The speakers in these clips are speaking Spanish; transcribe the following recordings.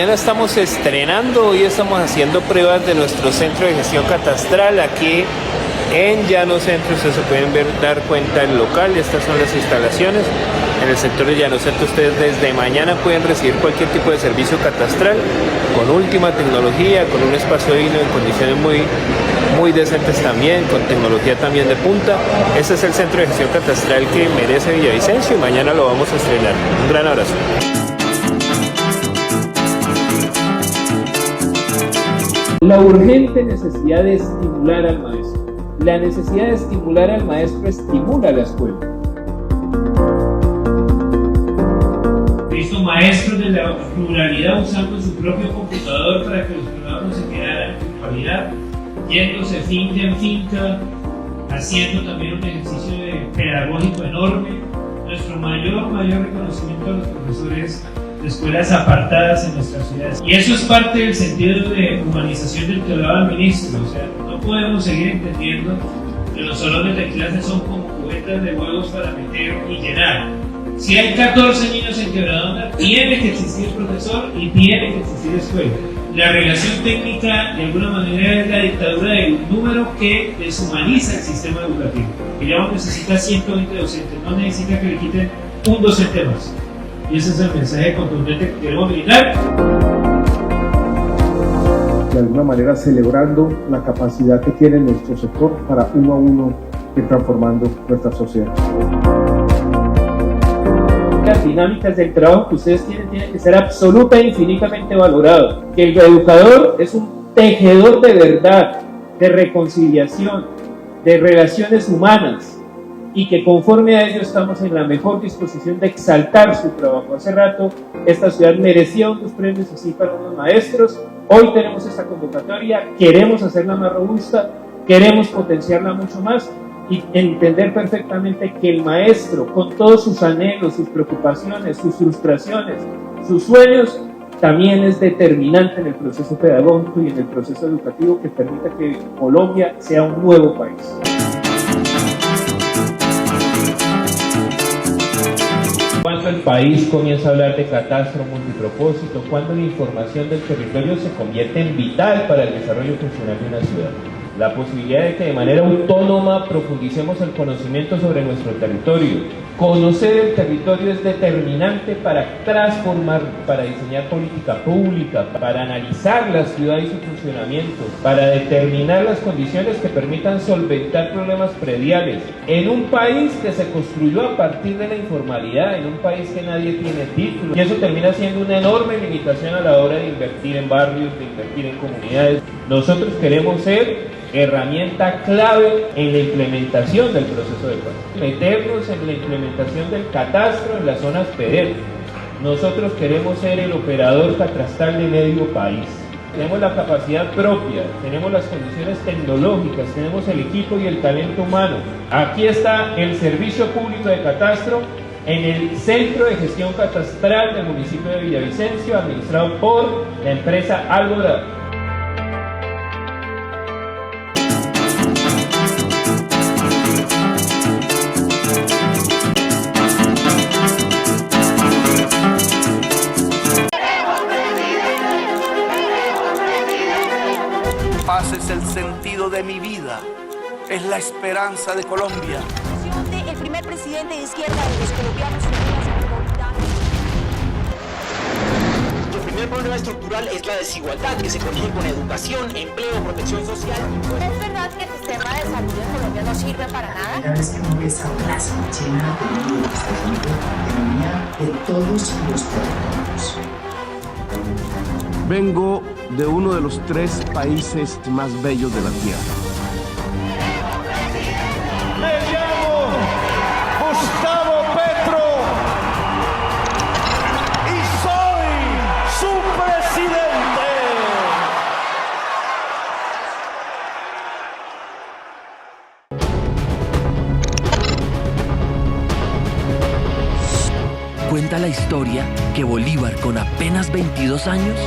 mañana estamos estrenando, hoy estamos haciendo pruebas de nuestro centro de gestión catastral aquí en Llano Centro. Ustedes se pueden dar cuenta del local, estas son las instalaciones. En el sector de Llano Centro ustedes desde mañana pueden recibir cualquier tipo de servicio catastral con última tecnología, con un espacio digno en condiciones muy decentes también, con tecnología también de punta. Este es el centro de gestión catastral que merece Villavicencio y mañana lo vamos a estrenar. Un gran abrazo. La urgente necesidad de estimular al maestro. La necesidad de estimular al maestro estimula a la escuela. He visto maestros de la ruralidad usando su propio computador para que los programas no se quedaran en calidad, yéndose finca en finca, haciendo también un ejercicio pedagógico enorme. Nuestro mayor reconocimiento a los profesores de escuelas apartadas en nuestras ciudades. Y eso es parte del sentido de humanización del que hablaba el ministro. O sea, no podemos seguir entendiendo que los salones de clase son como cubetas de huevos para meter y llenar. Si hay 14 niños en Quebradona, tiene que existir profesor y tiene que existir escuela. La relación técnica, de alguna manera, es la dictadura del número que deshumaniza el sistema educativo. Que ya no necesita 120 docentes, no necesita que le quiten un docente más. Y ese es el mensaje contundente que queremos brindar. De alguna manera celebrando la capacidad que tiene nuestro sector para uno a uno ir transformando nuestra sociedad. Las dinámicas del trabajo que ustedes tienen que ser absoluta e infinitamente valorado. Que el educador es un tejedor de verdad, de reconciliación, de relaciones humanas, y que conforme a ello estamos en la mejor disposición de exaltar su trabajo. Hace rato esta ciudad merecía unos premios así para unos maestros. Hoy tenemos esta convocatoria, queremos hacerla más robusta, queremos potenciarla mucho más y entender perfectamente que el maestro, con todos sus anhelos, sus preocupaciones, sus frustraciones, sus sueños, también es determinante en el proceso pedagógico y en el proceso educativo que permita que Colombia sea un nuevo país. Cuando el país comienza a hablar de catastro multipropósito, cuando la información del territorio se convierte en vital para el desarrollo funcional de una ciudad. La posibilidad de que de manera autónoma profundicemos el conocimiento sobre nuestro territorio. Conocer el territorio es determinante para transformar, para diseñar política pública, para analizar la ciudad y su funcionamiento, para determinar las condiciones que permitan solventar problemas prediales. En un país que se construyó a partir de la informalidad, en un país que nadie tiene título, y eso termina siendo una enorme limitación a la hora de invertir en barrios, de invertir en comunidades. Nosotros queremos ser herramienta clave en la implementación del proceso de paz. Meternos en la implementación del catastro en las zonas PEDER. Nosotros queremos ser el operador catastral de medio país. Tenemos la capacidad propia, tenemos las condiciones tecnológicas, tenemos el equipo y el talento humano. Aquí está el servicio público de catastro en el Centro de Gestión Catastral del municipio de Villavicencio, administrado por la empresa Alborada. Paz es el sentido de mi vida, es la esperanza de Colombia. El primer presidente de izquierda de los colombianos republicanos. El primer problema estructural es la desigualdad, que se corrige con educación, empleo, protección social. ¿Es verdad que el sistema de salud en Colombia no sirve para nada? Cada vez que uno ve esa plaza llena de economía de todos los territorios. Vengo de uno de los 3 países más bellos de la Tierra. Me llamo Gustavo Petro y soy su presidente. Cuenta la historia que Bolívar, con apenas 22 años,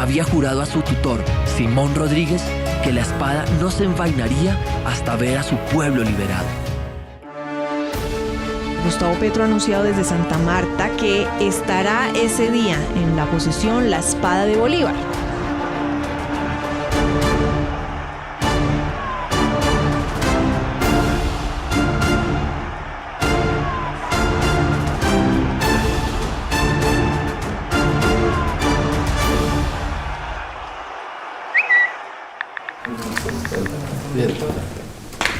había jurado a su tutor, Simón Rodríguez, que la espada no se envainaría hasta ver a su pueblo liberado. Gustavo Petro ha anunciado desde Santa Marta que estará ese día en la posesión la espada de Bolívar. Bien.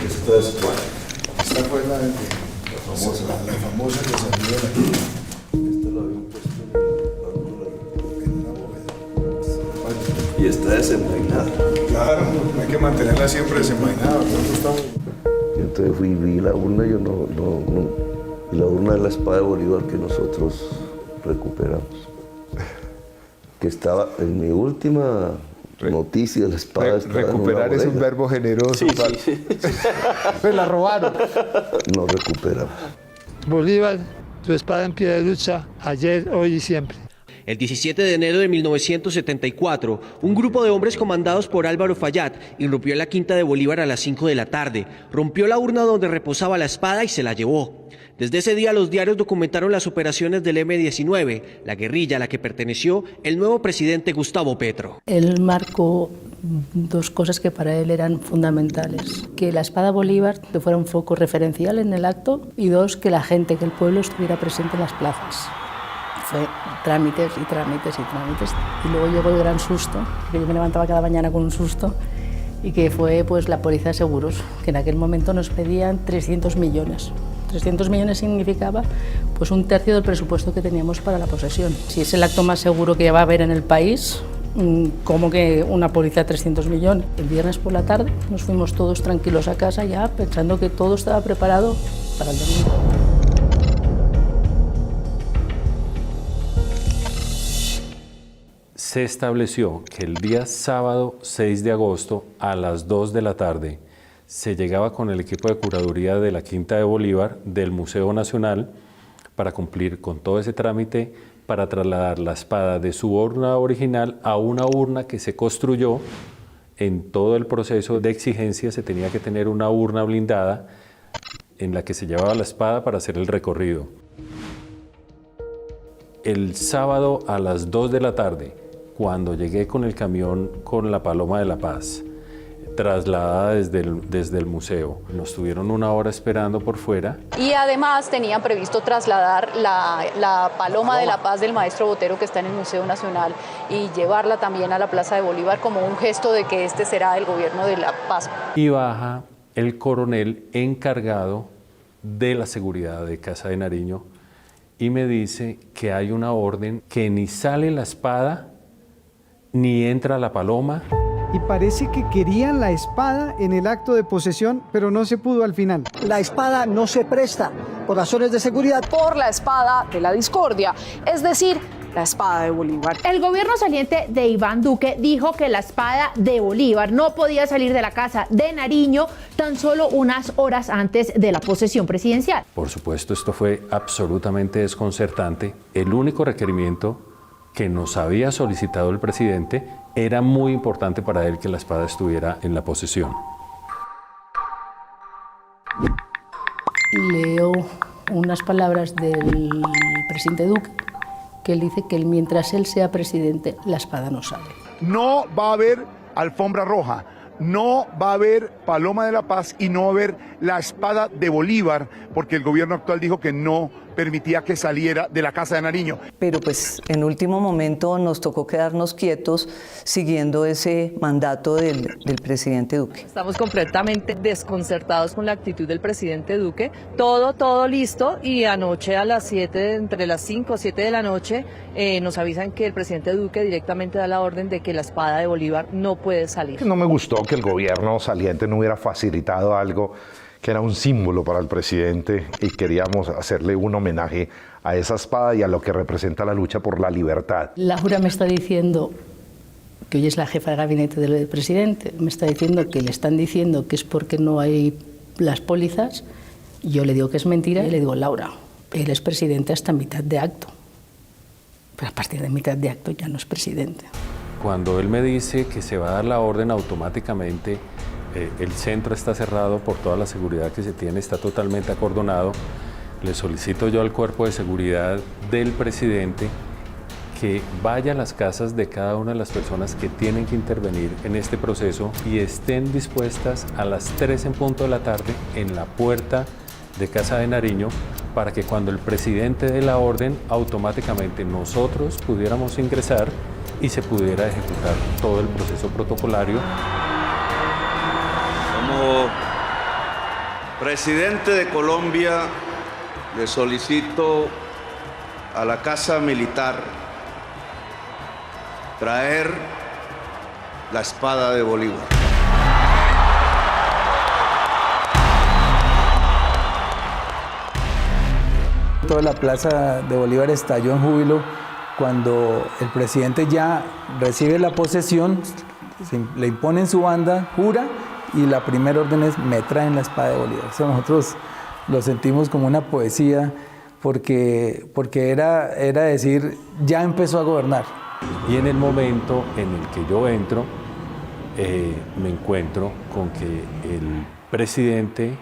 Esta fue la famosa que salió de aquí. Esta lo habían puesto en una bóveda. Y está desenvainada. Claro, hay que mantenerla siempre desenvainada. Yo entonces fui y vi la urna, y la urna de la espada de Bolívar que nosotros recuperamos. Que estaba en mi última noticia de la espada. Recuperar es un verbo generoso. Sí. Me la robaron. No recuperamos. Bolívar, tu espada en pie de lucha, ayer, hoy y siempre. El 17 de enero de 1974, un grupo de hombres comandados por Álvaro Fayad irrumpió en la quinta de Bolívar a las 5 de la tarde, rompió la urna donde reposaba la espada y se la llevó. Desde ese día los diarios documentaron las operaciones del M-19, la guerrilla a la que perteneció el nuevo presidente Gustavo Petro. Él marcó dos cosas que para él eran fundamentales: que la espada Bolívar fuera un foco referencial en el acto, y dos, que la gente, que el pueblo estuviera presente en las plazas. Fue trámites y trámites y trámites. Y luego llegó el gran susto, que yo me levantaba cada mañana con un susto, y que fue pues la póliza de seguros, que en aquel momento nos pedían 300 millones. 300 millones significaba pues un tercio del presupuesto que teníamos para la posesión. Si es el acto más seguro que va a haber en el país, ¿cómo que una póliza de 300 millones? El viernes por la tarde nos fuimos todos tranquilos a casa ya, pensando que todo estaba preparado para el domingo. Se estableció que el día sábado 6 de agosto a las 2 de la tarde se llegaba con el equipo de curaduría de la Quinta de Bolívar del Museo Nacional para cumplir con todo ese trámite, para trasladar la espada de su urna original a una urna que se construyó. En todo el proceso de exigencia se tenía que tener una urna blindada en la que se llevaba la espada para hacer el recorrido. El sábado a las 2 de la tarde, cuando llegué con el camión con la Paloma de la Paz, trasladada desde el museo, nos tuvieron una hora esperando por fuera. Y además tenían previsto trasladar la Paloma de la Paz del maestro Botero, que está en el Museo Nacional, y llevarla también a la Plaza de Bolívar como un gesto de que este será el gobierno de la paz. Y baja el coronel encargado de la seguridad de Casa de Nariño y me dice que hay una orden que ni sale la espada ni entra la paloma. Y parece que querían la espada en el acto de posesión, pero no se pudo al final. La espada no se presta por razones de seguridad. Por la espada de la discordia, es decir, la espada de Bolívar. El gobierno saliente de Iván Duque dijo que la espada de Bolívar no podía salir de la Casa de Nariño tan solo unas horas antes de la posesión presidencial. Por supuesto, esto fue absolutamente desconcertante. El único requerimiento que nos había solicitado el presidente era muy importante para él que la espada estuviera en la posesión. Leo unas palabras del presidente Duque, que él dice que mientras él sea presidente, la espada no sale. No va a haber alfombra roja, no va a haber Paloma de la Paz y no va a haber la espada de Bolívar, porque el gobierno actual dijo que no permitía que saliera de la Casa de Nariño. Pero pues en último momento nos tocó quedarnos quietos siguiendo ese mandato del presidente Duque. Estamos completamente desconcertados con la actitud del presidente Duque. Todo listo, y anoche a las 7, entre las 5 o 7 de la noche, nos avisan que el presidente Duque directamente da la orden de que la espada de Bolívar no puede salir. No me gustó que el gobierno saliente no hubiera facilitado algo que era un símbolo para el presidente, y queríamos hacerle un homenaje a esa espada y a lo que representa la lucha por la libertad. Laura me está diciendo, que hoy es la jefa de gabinete del presidente, me está diciendo que le están diciendo que es porque no hay las pólizas. Yo le digo que es mentira y le digo, Laura, él es presidente hasta mitad de acto, pero a partir de mitad de acto ya no es presidente. Cuando él me dice que se va a dar la orden automáticamente, el centro está cerrado por toda la seguridad que se tiene, está totalmente acordonado. le solicito yo al cuerpo de seguridad del presidente que vaya a las casas de cada una de las personas que tienen que intervenir en este proceso y estén dispuestas a las 3 en punto de la tarde en la puerta de Casa de Nariño para que cuando el presidente dé la orden, automáticamente nosotros pudiéramos ingresar y se pudiera ejecutar todo el proceso protocolario. Como presidente de Colombia, le solicito a la Casa Militar traer la espada de Bolívar. Toda la plaza de Bolívar estalló en júbilo cuando el presidente ya recibe la posesión, le imponen su banda, jura, y la primera orden es: me traen la espada de Bolívar. O sea, nosotros lo sentimos como una poesía porque era decir, ya empezó a gobernar. Y en el momento en el que yo entro, me encuentro con que el presidente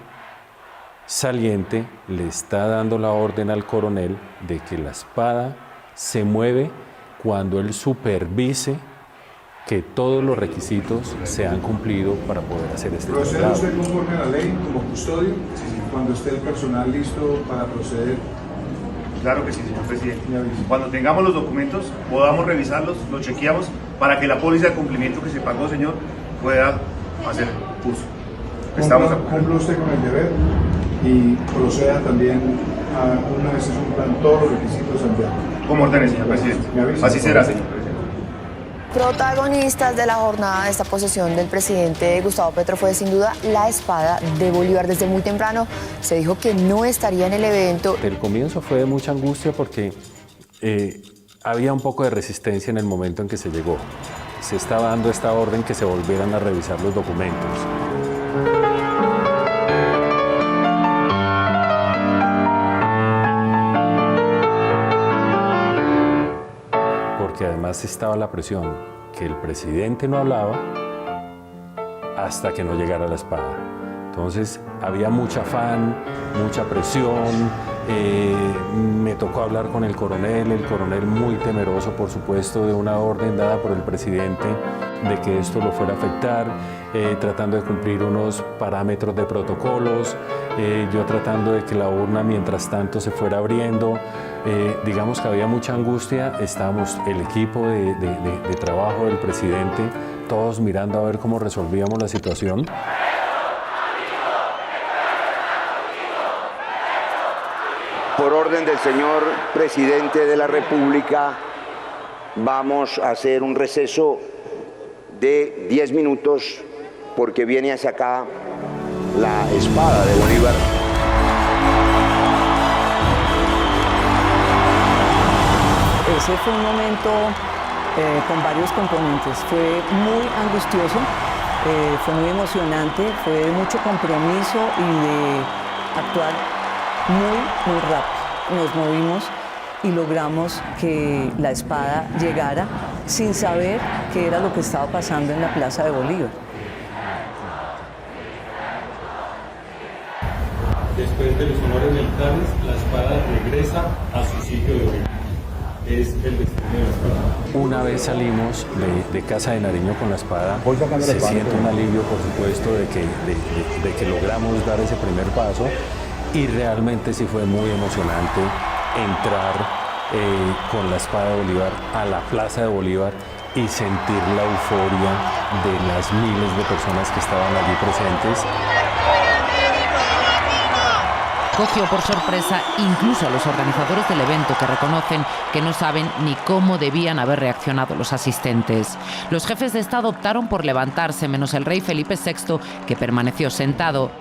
saliente le está dando la orden al coronel de que la espada se mueve cuando él supervise que todos los requisitos se han cumplido para poder hacer este ¿Procede traslado. usted conforme a la ley como custodio cuando esté el personal listo para proceder? Claro que sí, señor presidente. Cuando tengamos los documentos, podamos revisarlos, los chequeamos para que la póliza de cumplimiento que se pagó, señor, pueda hacer uso. Cumpla usted con el deber y proceda también a una vez se cumplan todos los requisitos enviados. Como ordene, señor presidente. Así será, señor presidente. Protagonistas de la jornada de esta posesión del presidente Gustavo Petro fue sin duda la espada de Bolívar. Desde muy temprano se dijo que no estaría en el evento. El comienzo fue de mucha angustia porque había un poco de resistencia en el momento en que se llegó. Se estaba dando esta orden que se volvieran a revisar los documentos. Porque además estaba la presión que el presidente no hablaba hasta que no llegara la espada. Entonces había mucho afán, mucha presión, me tocó hablar con el coronel muy temeroso, por supuesto, de una orden dada por el presidente de que esto lo fuera a afectar, tratando de cumplir unos parámetros de protocolos, yo tratando de que la urna mientras tanto se fuera abriendo. Digamos que había mucha angustia, estábamos el equipo de trabajo del presidente, todos mirando a ver cómo resolvíamos la situación. Por orden del señor presidente de la República, vamos a hacer un receso de 10 minutos porque viene hacia acá la espada de Bolívar. Ese fue un momento con varios componentes. Fue muy angustioso, fue muy emocionante, fue de mucho compromiso y de actuar muy rápido. Nos movimos y logramos que la espada llegara sin saber qué era lo que estaba pasando en la Plaza de Bolívar. Después de los honores militares, la espada regresa a su sitio de origen. Es el destino de la espada. Una vez salimos de Casa de Nariño con la espada, se siente un alivio, por supuesto, de que logramos dar ese primer paso. Y realmente sí fue muy emocionante entrar con la espada de Bolívar a la Plaza de Bolívar y sentir la euforia de las miles de personas que estaban allí presentes. Cogió por sorpresa incluso a los organizadores del evento, que reconocen que no saben ni cómo debían haber reaccionado los asistentes. Los jefes de Estado optaron por levantarse, menos el rey Felipe VI, que permaneció sentado.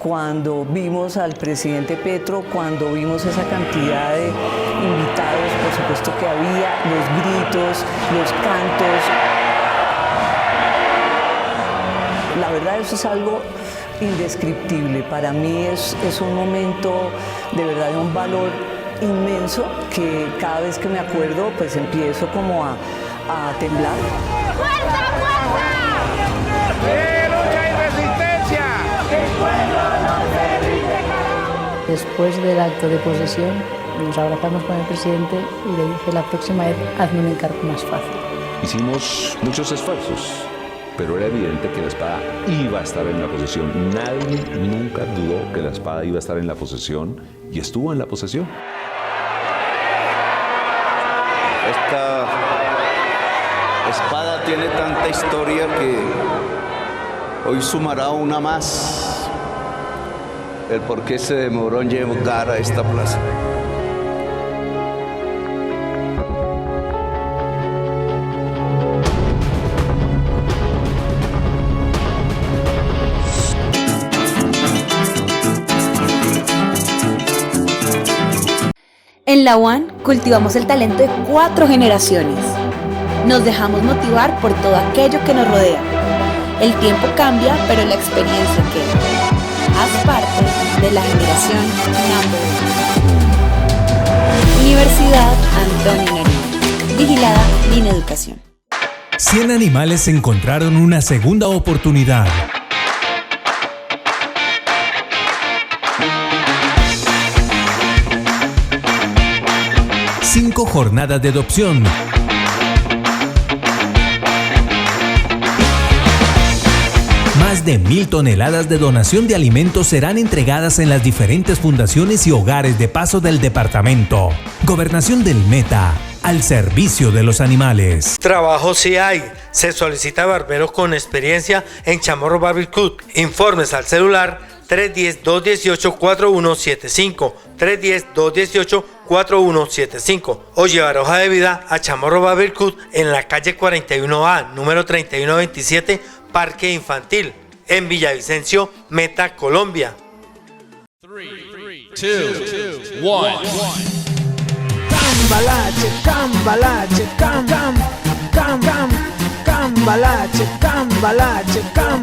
Cuando vimos al presidente Petro, cuando vimos esa cantidad de invitados, por supuesto que había, los gritos, los cantos. La verdad, eso es algo indescriptible. Para mí es un momento de verdad de un valor inmenso que cada vez que me acuerdo, pues empiezo como a temblar. ¡Fuerza, fuerza! ¡De lucha y resistencia! ¡El pueblo no se rinde! Después del acto de posesión, nos abrazamos con el presidente y le dije, la próxima vez hazme un encargo más fácil. Hicimos muchos esfuerzos, pero era evidente que la espada iba a estar en la posesión. Nadie nunca dudó que la espada iba a estar en la posesión y estuvo en la posesión. Esta espada tiene tanta historia que hoy sumará una más. El por qué se demoró en llegar a esta plaza. En la UAN cultivamos el talento de 4 generaciones. Nos dejamos motivar por todo aquello que nos rodea. El tiempo cambia, pero la experiencia queda. Haz parte de la generación #1. Universidad Antonio Nariño. Vigilada Mineducación. 100 animales encontraron una segunda oportunidad. Cinco jornadas de adopción. Más de 1.000 toneladas de donación de alimentos serán entregadas en las diferentes fundaciones y hogares de paso del departamento. Gobernación del Meta, al servicio de los animales. Trabajo sí hay. Se solicita barbero con experiencia en Chamorro Barbecue. Informes al celular 310-218-4175, 310-218-4175 o llevar hoja de vida a Chamorro Barbecue en la calle 41A, número 3127, Parque Infantil, en Villavicencio, Meta, Colombia. 3, 2, 1. Cambalache, cambalache, cambalache, cambalache, cam.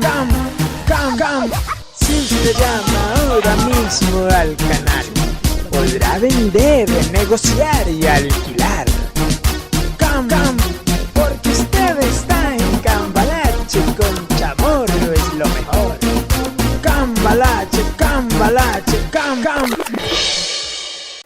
Si usted llama ahora mismo al canal, podrá vender, negociar y alquilar. Porque usted está en Cambalache, con Chamorro es lo mejor. Cambalache, cambalache, cam.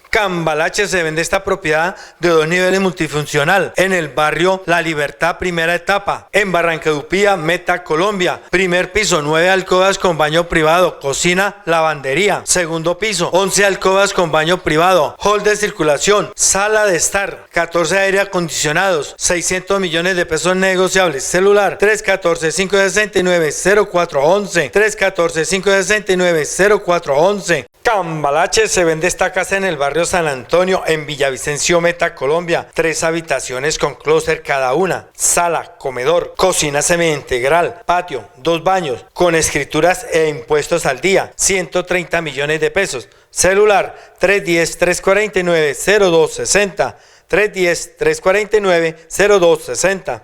Cambalache se vende esta propiedad de 2 niveles multifuncional en el barrio La Libertad, primera etapa, en Barranquedupía, Meta, Colombia. Primer piso, 9 alcobas con baño privado, cocina, lavandería. Segundo piso, 11 alcobas con baño privado, hall de circulación, sala de estar, 14 aire acondicionados, 600 millones de pesos negociables. Celular 314-569-0411, 314-569-0411. Cambalache se vende esta casa en el barrio San Antonio, en Villavicencio, Meta, Colombia. 3 habitaciones con closet cada una, sala, comedor, cocina semi-integral, patio, 2 baños, con escrituras e impuestos al día, 130 millones de pesos. Celular 310-349-0260, 310-349-0260.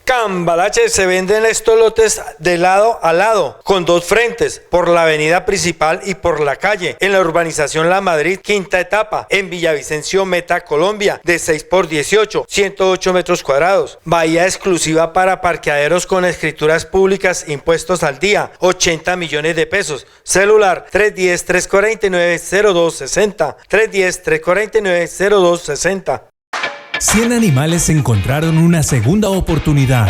Cambalache se venden estos lotes de lado a lado, con 2 frentes, por la avenida principal y por la calle, en la urbanización La Madrid, quinta etapa, en Villavicencio, Meta, Colombia, de 6x18, 108 metros cuadrados. Bahía exclusiva para parqueaderos con escrituras públicas, impuestos al día, 80 millones de pesos. Celular 310-349-0260, 310-349-0260. 100 animales encontraron una segunda oportunidad.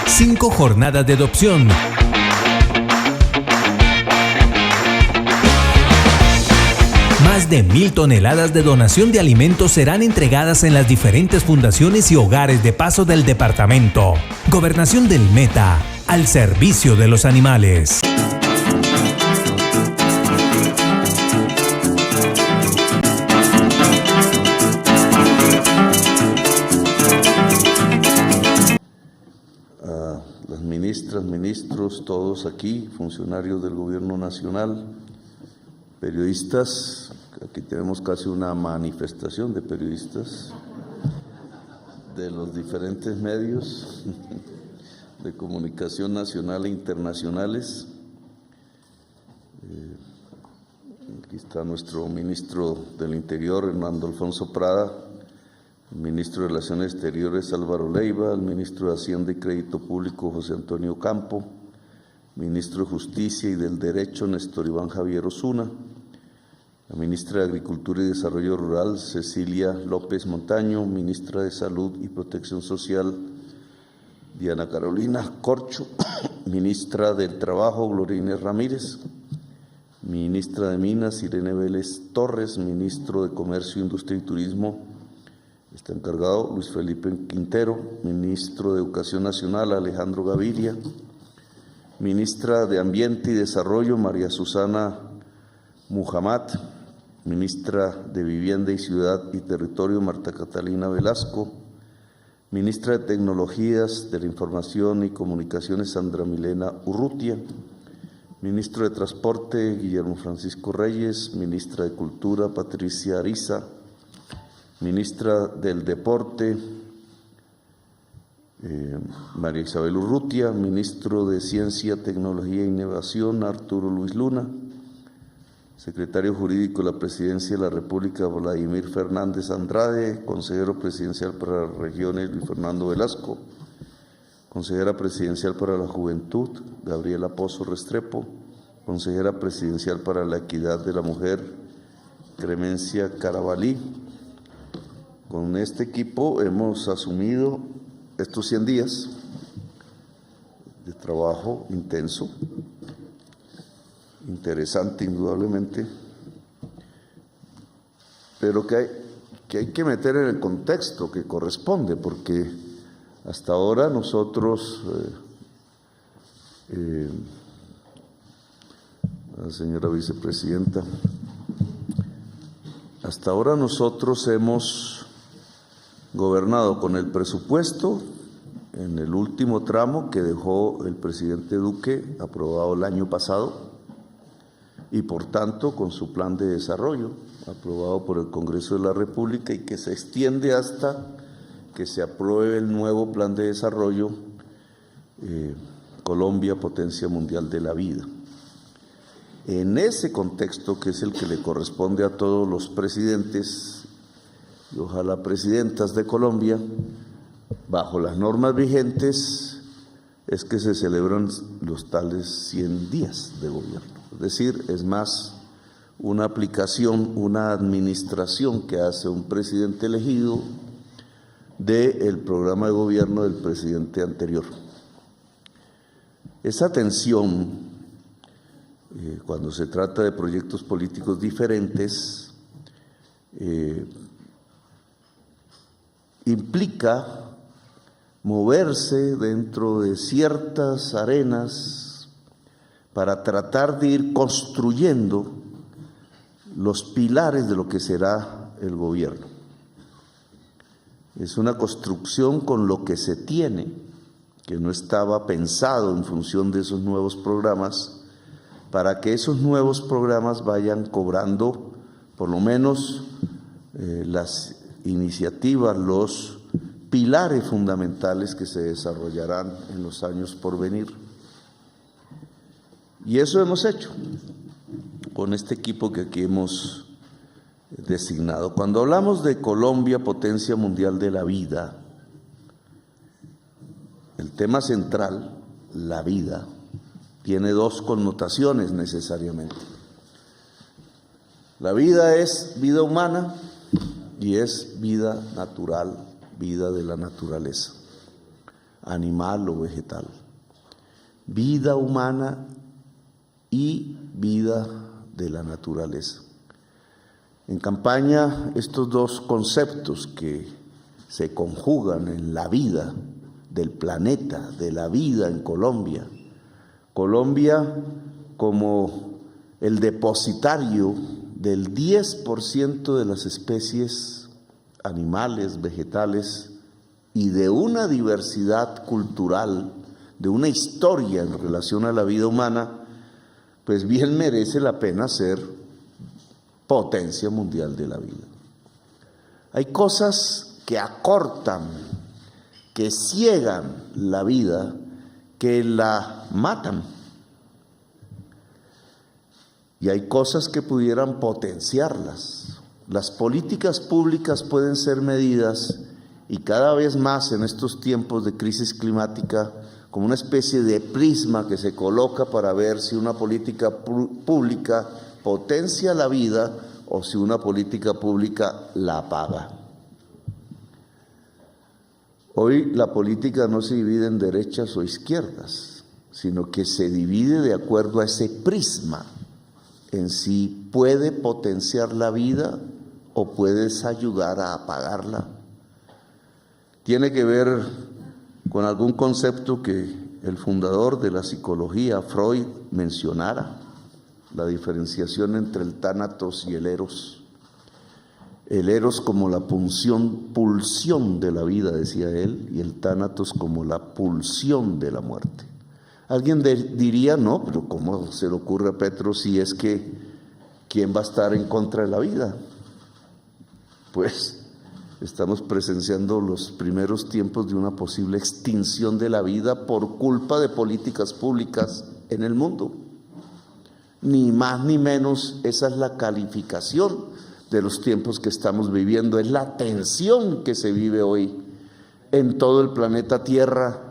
Cinco jornadas de adopción. Más de 1.000 toneladas de donación de alimentos serán entregadas en las diferentes fundaciones y hogares de paso del departamento. Gobernación del Meta, al servicio de los animales. Las ministras, ministros, todos aquí, funcionarios del Gobierno Nacional, periodistas, aquí tenemos casi una manifestación de periodistas de los diferentes medios de comunicación nacional e internacionales. Aquí está nuestro ministro del Interior, Hernando Alfonso Prada, el ministro de Relaciones Exteriores Álvaro Leiva, el ministro de Hacienda y Crédito Público José Antonio Campo, ministro de Justicia y del Derecho Néstor Iván Javier Osuna, la ministra de Agricultura y Desarrollo Rural Cecilia López Montaño, ministra de Salud y Protección Social Diana Carolina Corcho, ministra del Trabajo Gloria Inés Ramírez, ministra de Minas Irene Vélez Torres, ministro de Comercio, Industria y Turismo, está encargado Luis Felipe Quintero, ministro de Educación Nacional Alejandro Gaviria, ministra de Ambiente y Desarrollo María Susana Muhammad, ministra de Vivienda y Ciudad y Territorio Marta Catalina Velasco, ministra de Tecnologías de la Información y Comunicaciones Sandra Milena Urrutia, ministro de Transporte Guillermo Francisco Reyes, ministra de Cultura Patricia Ariza, ministra del Deporte María Isabel Urrutia, ministro de Ciencia, Tecnología e Innovación Arturo Luis Luna, secretario jurídico de la Presidencia de la República Vladimir Fernández Andrade, consejero presidencial para las regiones Luis Fernando Velasco, consejera presidencial para la Juventud Gabriela Pozo Restrepo, consejera presidencial para la Equidad de la Mujer Clemencia Carabalí. Con este equipo hemos asumido estos 100 días de trabajo intenso, interesante indudablemente, pero que hay que meter en el contexto que corresponde, porque hasta ahora nosotros, la señora vicepresidenta, hasta ahora nosotros hemos gobernado con el presupuesto en el último tramo que dejó el presidente Duque aprobado el año pasado y por tanto con su plan de desarrollo aprobado por el Congreso de la República y que se extiende hasta que se apruebe el nuevo plan de desarrollo Colombia, potencia mundial de la vida. En ese contexto, que es el que le corresponde a todos los presidentes y ojalá presidentas de Colombia, bajo las normas vigentes, es que se celebran los tales 100 días de gobierno. Es decir, es más una aplicación, una administración que hace un presidente elegido del programa de gobierno del presidente anterior. Esa tensión, cuando se trata de proyectos políticos diferentes, implica moverse dentro de ciertas arenas para tratar de ir construyendo los pilares de lo que será el gobierno. Es una construcción con lo que se tiene, que no estaba pensado en función de esos nuevos programas, para que esos nuevos programas vayan cobrando por lo menos las iniciativas, los pilares fundamentales que se desarrollarán en los años por venir. Y eso hemos hecho con este equipo que aquí hemos designado. Cuando hablamos de Colombia, potencia mundial de la vida, el tema central, la vida, tiene dos connotaciones necesariamente. La vida es vida humana y es vida natural, vida de la naturaleza, animal o vegetal. Vida humana y vida de la naturaleza. En campaña, estos dos conceptos que se conjugan en la vida del planeta, de la vida en Colombia, Colombia como el depositario del 10% de las especies animales, vegetales y de una diversidad cultural, de una historia en relación a la vida humana, pues bien merece la pena ser potencia mundial de la vida. Hay cosas que acortan, que ciegan la vida, que la matan. Y hay cosas que pudieran potenciarlas, Las políticas públicas pueden ser medidas, y cada vez más en estos tiempos de crisis climática, como una especie de prisma que se coloca para ver si una política pública potencia la vida o si una política pública la apaga. Hoy la política no se divide en derechas o izquierdas, sino que se divide de acuerdo a ese prisma, en si puede potenciar la vida o puedes ayudar a apagarla. Tiene que ver con algún concepto que el fundador de la psicología, Freud, mencionara, la diferenciación entre el tánatos y el eros. El eros como la pulsión de la vida, decía él, y el tánatos como la pulsión de la muerte. Alguien diría, no, pero ¿cómo se le ocurre a Petro si es que quién va a estar en contra de la vida? Pues estamos presenciando los primeros tiempos de una posible extinción de la vida por culpa de políticas públicas en el mundo. Ni más ni menos, esa es la calificación de los tiempos que estamos viviendo, es la tensión que se vive hoy en todo el planeta Tierra,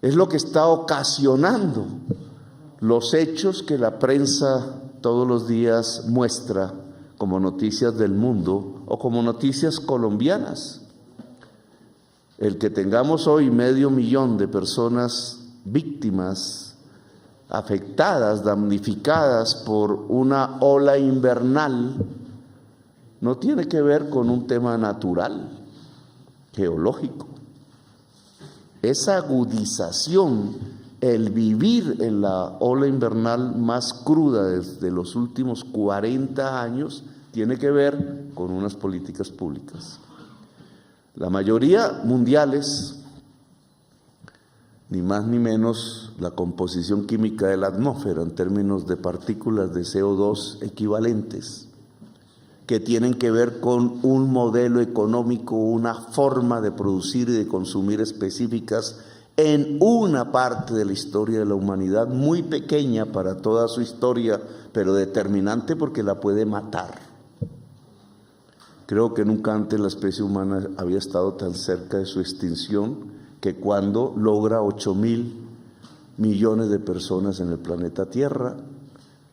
es lo que está ocasionando los hechos que la prensa todos los días muestra como noticias del mundo o como noticias colombianas. El que tengamos hoy 500,000 de personas víctimas, afectadas, damnificadas por una ola invernal, no tiene que ver con un tema natural, geológico. Esa agudización, el vivir en la ola invernal más cruda desde los últimos 40 años, tiene que ver con unas políticas públicas. La mayoría mundiales, ni más ni menos la composición química de la atmósfera en términos de partículas de CO2 equivalentes, que tienen que ver con un modelo económico, una forma de producir y de consumir específicas en una parte de la historia de la humanidad, muy pequeña para toda su historia, pero determinante porque la puede matar. Creo que nunca antes la especie humana había estado tan cerca de su extinción que cuando logra 8.000 millones de personas en el planeta Tierra,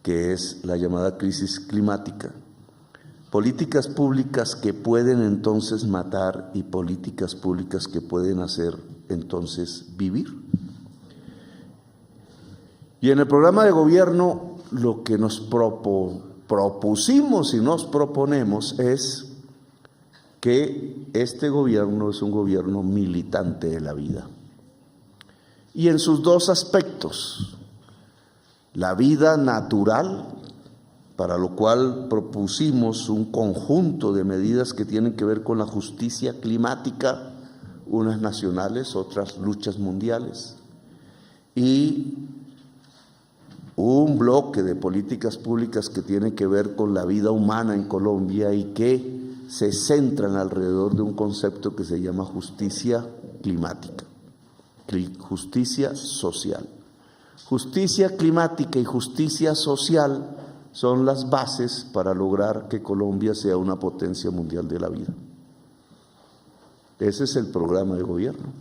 que es la llamada crisis climática. Políticas públicas que pueden entonces matar y políticas públicas que pueden hacer entonces vivir. Y en el programa de gobierno lo que nos propusimos y nos proponemos es que este gobierno es un gobierno militante de la vida. Y en sus dos aspectos, la vida natural, para lo cual propusimos un conjunto de medidas que tienen que ver con la justicia climática, unas nacionales, otras luchas mundiales, y un bloque de políticas públicas que tienen que ver con la vida humana en Colombia y que se centran alrededor de un concepto que se llama justicia climática, justicia social. Justicia climática y justicia social son las bases para lograr que Colombia sea una potencia mundial de la vida. Ese es el programa de gobierno.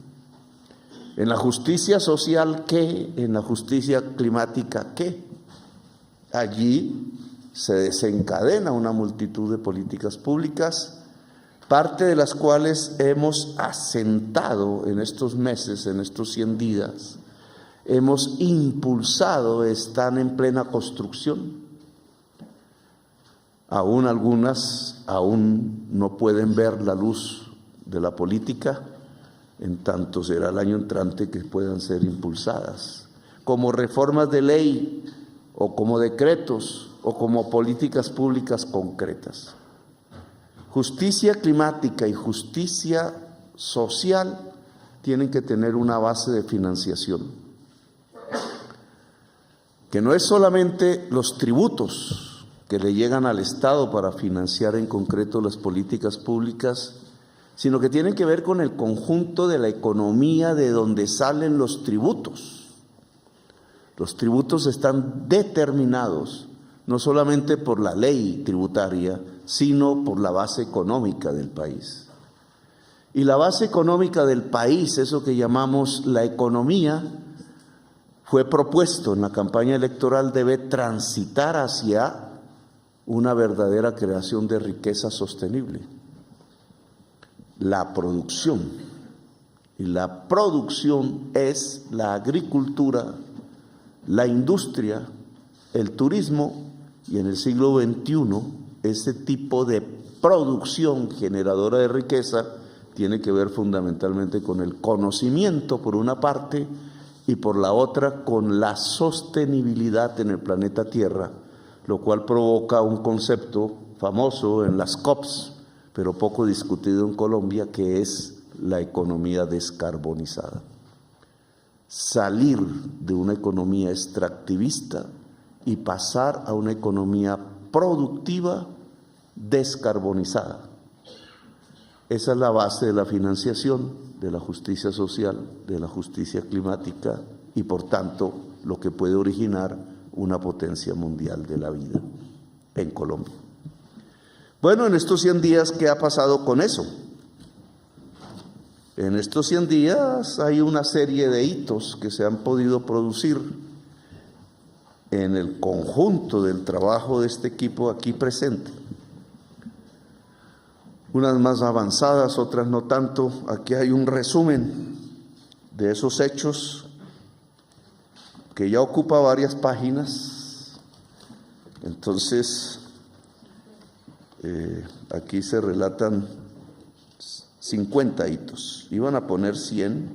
En la justicia social, ¿qué? En la justicia climática, ¿qué? Allí se desencadena una multitud de políticas públicas, parte de las cuales hemos asentado en estos meses, en estos 100 días, hemos impulsado, están en plena construcción. Aún algunas no pueden ver la luz de la política, en tanto será el año entrante que puedan ser impulsadas, como reformas de ley o como decretos o como políticas públicas concretas. Justicia climática y justicia social tienen que tener una base de financiación, que no es solamente los tributos que le llegan al Estado para financiar en concreto las políticas públicas, sino que tienen que ver con el conjunto de la economía de donde salen los tributos. Los tributos están determinados no solamente por la ley tributaria, sino por la base económica del país. Y la base económica del país, eso que llamamos la economía, fue propuesto en la campaña electoral, debe transitar hacia una verdadera creación de riqueza sostenible. La producción. Y la producción es la agricultura, la industria, el turismo y en el siglo XXI ese tipo de producción generadora de riqueza tiene que ver fundamentalmente con el conocimiento por una parte y por la otra con la sostenibilidad en el planeta Tierra, lo cual provoca un concepto famoso en las COPs, pero poco discutido en Colombia, que es la economía descarbonizada. Salir de una economía extractivista y pasar a una economía productiva descarbonizada. Esa es la base de la financiación, de la justicia social, de la justicia climática y por tanto lo que puede originar una potencia mundial de la vida en Colombia. Bueno, en estos 100 días, ¿qué ha pasado con eso? En estos 100 días hay una serie de hitos que se han podido producir en el conjunto del trabajo de este equipo aquí presente. Unas más avanzadas, otras no tanto. Aquí hay un resumen de esos hechos que ya ocupa varias páginas. Entonces, aquí se relatan 50 hitos. Iban a poner 100,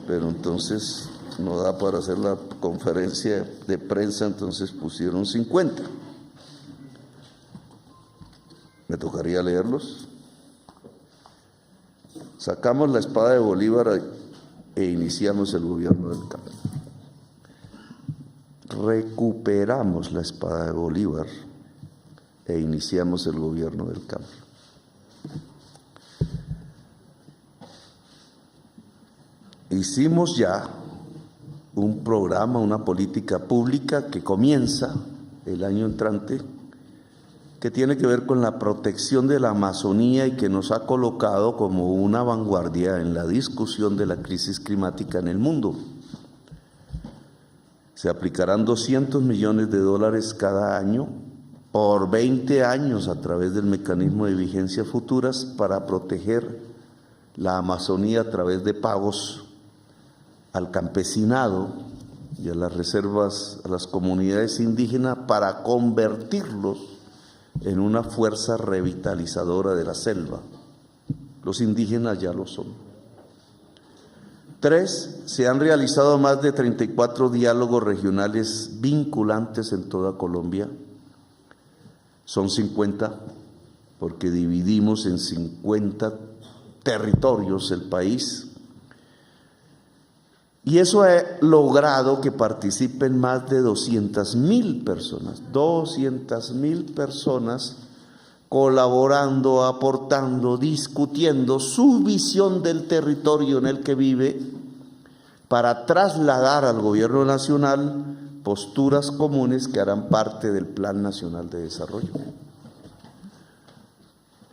pero entonces no da para hacer la conferencia de prensa, entonces pusieron 50. Me tocaría leerlos. Sacamos la espada de Bolívar e iniciamos el gobierno del cambio. Recuperamos la espada de Bolívar e iniciamos el gobierno del cambio. Hicimos ya un programa, una política pública que comienza el año entrante, que tiene que ver con la protección de la Amazonía y que nos ha colocado como una vanguardia en la discusión de la crisis climática en el mundo. Se aplicarán $200 millones cada año por 20 años a través del mecanismo de vigencia futuras para proteger la Amazonía a través de pagos al campesinado y a las reservas, a las comunidades indígenas para convertirlos en una fuerza revitalizadora de la selva. Los indígenas ya lo son. 3. Se han realizado más de 34 diálogos regionales vinculantes en toda Colombia. Son 50, porque dividimos en 50 territorios el país. Y eso ha logrado que participen más de 200.000 personas, 200.000 personas colaborando, aportando, discutiendo su visión del territorio en el que vive para trasladar al gobierno nacional posturas comunes que harán parte del Plan Nacional de Desarrollo.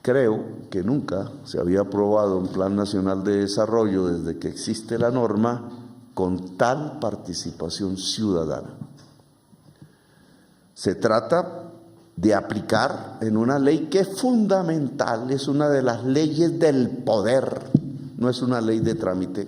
Creo que nunca se había aprobado un Plan Nacional de Desarrollo desde que existe la norma con tal participación ciudadana. Se trata de aplicar en una ley que es fundamental, es una de las leyes del poder, no es una ley de trámite.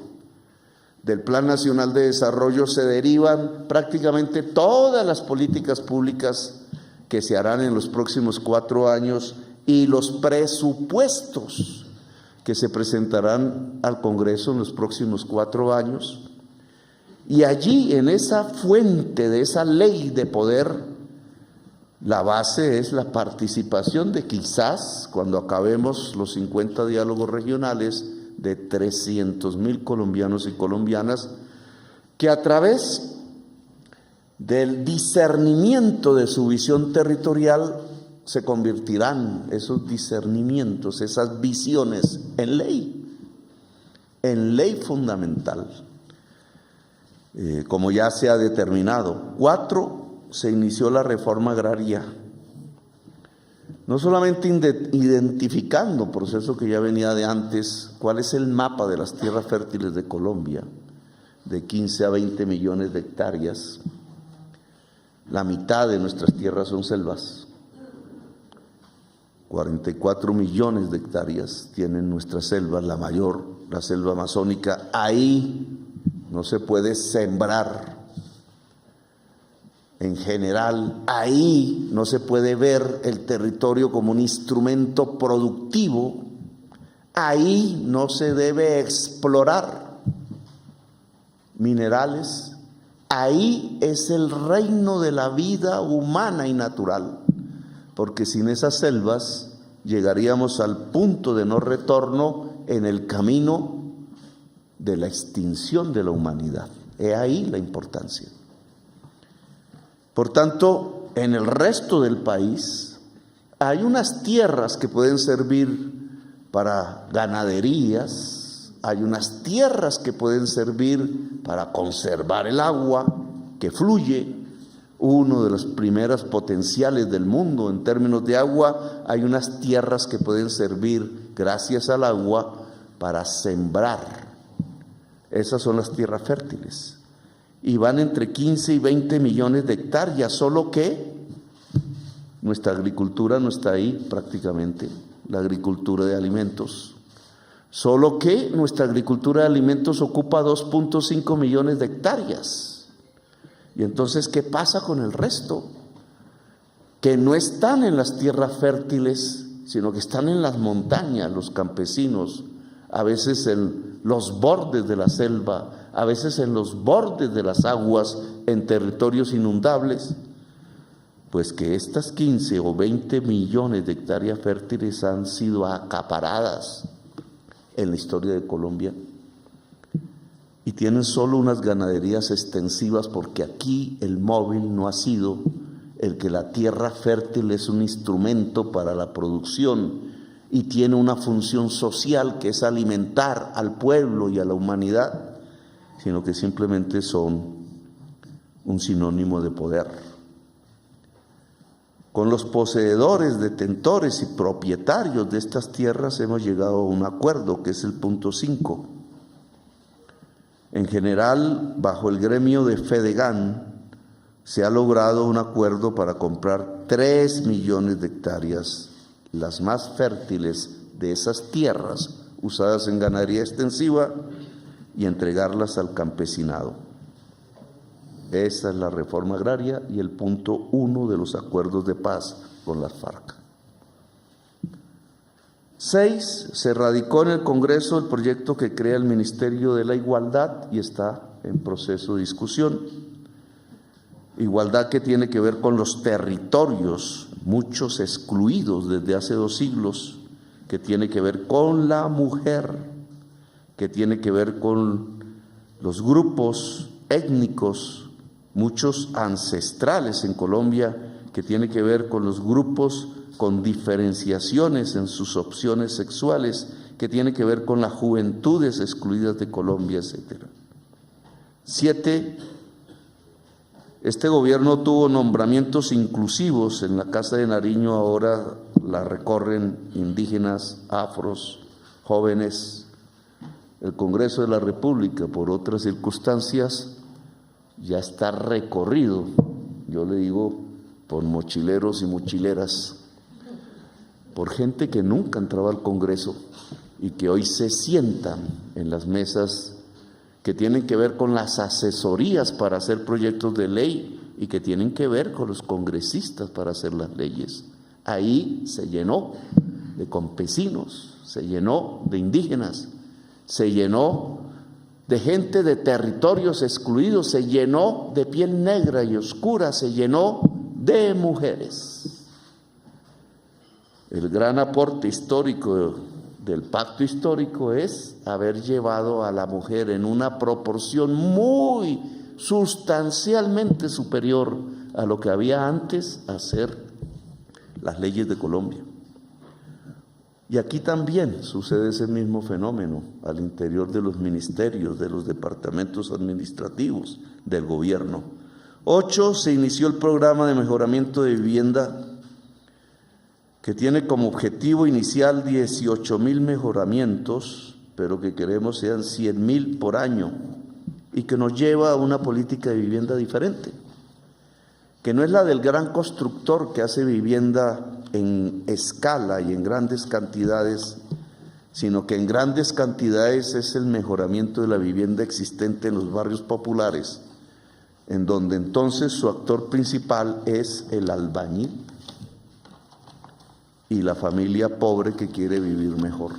Del Plan Nacional de Desarrollo se derivan prácticamente todas las políticas públicas que se harán en los próximos 4 años y los presupuestos que se presentarán al Congreso en los próximos 4 años. Y allí, en esa fuente de esa ley de poder, la base es la participación de quizás, cuando acabemos los 50 diálogos regionales, de 300.000 colombianos y colombianas, que a través del discernimiento de su visión territorial se convertirán esos discernimientos, esas visiones en ley fundamental. Como ya se ha determinado. 4, se inició la reforma agraria, no solamente identificando, proceso que ya venía de antes, cuál es el mapa de las tierras fértiles de Colombia, de 15 a 20 millones de hectáreas. La mitad de nuestras tierras son selvas. 44 millones de hectáreas tienen nuestras selvas, la mayor, la selva amazónica. Ahí no se puede sembrar. En general, ahí no se puede ver el territorio como un instrumento productivo. Ahí no se debe explorar minerales. Ahí es el reino de la vida humana y natural, porque sin esas selvas llegaríamos al punto de no retorno en el camino de la extinción de la humanidad. He ahí la importancia. Por tanto, en el resto del país hay unas tierras que pueden servir para ganaderías, hay unas tierras que pueden servir para conservar el agua que fluye. Uno de los primeros potenciales del mundo en términos de agua, hay unas tierras que pueden servir, gracias al agua, para sembrar. Esas son las tierras fértiles. Y van entre 15 y 20 millones de hectáreas, solo que nuestra agricultura no está ahí prácticamente, la agricultura de alimentos. Solo que nuestra agricultura de alimentos ocupa 2.5 millones de hectáreas. Y entonces, ¿qué pasa con el resto? Que no están en las tierras fértiles, sino que están en las montañas, los campesinos, a veces en los bordes de la selva, a veces en los bordes de las aguas, en territorios inundables. Pues que estas 15 o 20 millones de hectáreas fértiles han sido acaparadas en la historia de Colombia y tienen solo unas ganaderías extensivas, porque aquí el móvil no ha sido el que la tierra fértil es un instrumento para la producción y tiene una función social que es alimentar al pueblo y a la humanidad, sino que simplemente son un sinónimo de poder. Con los poseedores, detentores y propietarios de estas tierras hemos llegado a un acuerdo, que es el punto 5. En general, bajo el gremio de Fedegan, se ha logrado un acuerdo para comprar 3 millones de hectáreas, las más fértiles de esas tierras usadas en ganadería extensiva, y entregarlas al campesinado. Esa es la reforma agraria y el punto 1 de los acuerdos de paz con las FARC. 6. Se radicó en el Congreso el proyecto que crea el Ministerio de la Igualdad y está en proceso de discusión. Igualdad que tiene que ver con los territorios, muchos excluidos desde hace 2 siglos, que tiene que ver con la mujer, que tiene que ver con los grupos étnicos, muchos ancestrales en Colombia, que tiene que ver con los grupos con diferenciaciones en sus opciones sexuales, que tiene que ver con las juventudes excluidas de Colombia, etc. 7. Este gobierno tuvo nombramientos inclusivos. En la Casa de Nariño ahora la recorren indígenas, afros, jóvenes. El Congreso de la República, por otras circunstancias, ya está recorrido, yo le digo, por mochileros y mochileras, por gente que nunca entraba al Congreso y que hoy se sientan en las mesas que tienen que ver con las asesorías para hacer proyectos de ley y que tienen que ver con los congresistas para hacer las leyes. Ahí se llenó de campesinos, se llenó de indígenas, se llenó de gente de territorios excluidos, se llenó de piel negra y oscura, se llenó de mujeres. El gran aporte histórico del pacto histórico es haber llevado a la mujer en una proporción muy sustancialmente superior a lo que había antes a hacer las leyes de Colombia. Y aquí también sucede ese mismo fenómeno al interior de los ministerios, de los departamentos administrativos del gobierno. 8, se inició el programa de mejoramiento de vivienda que tiene como objetivo inicial 18.000 mejoramientos, pero que queremos sean 100.000 por año y que nos lleva a una política de vivienda diferente, que no es la del gran constructor que hace vivienda en escala y en grandes cantidades, sino que en grandes cantidades es el mejoramiento de la vivienda existente en los barrios populares, en donde entonces su actor principal es el albañil y la familia pobre que quiere vivir mejor.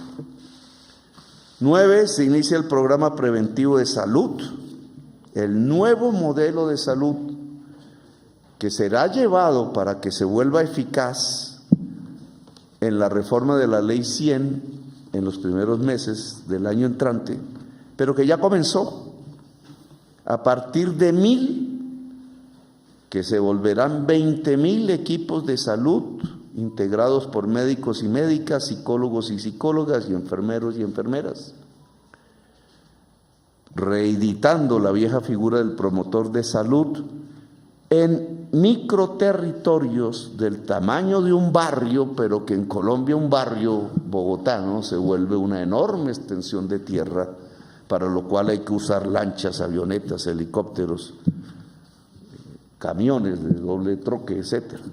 9, se inicia el programa preventivo de salud, el nuevo modelo de salud que será llevado para que se vuelva eficaz en la reforma de la Ley 100 en los primeros meses del año entrante, pero que ya comenzó a partir de 1.000, que se volverán 20.000 equipos de salud integrados por médicos y médicas, psicólogos y psicólogas y enfermeros y enfermeras, reeditando la vieja figura del promotor de salud en microterritorios del tamaño de un barrio, pero que en Colombia un barrio bogotano se vuelve una enorme extensión de tierra, para lo cual hay que usar lanchas, avionetas, helicópteros, camiones de doble troque, etcétera,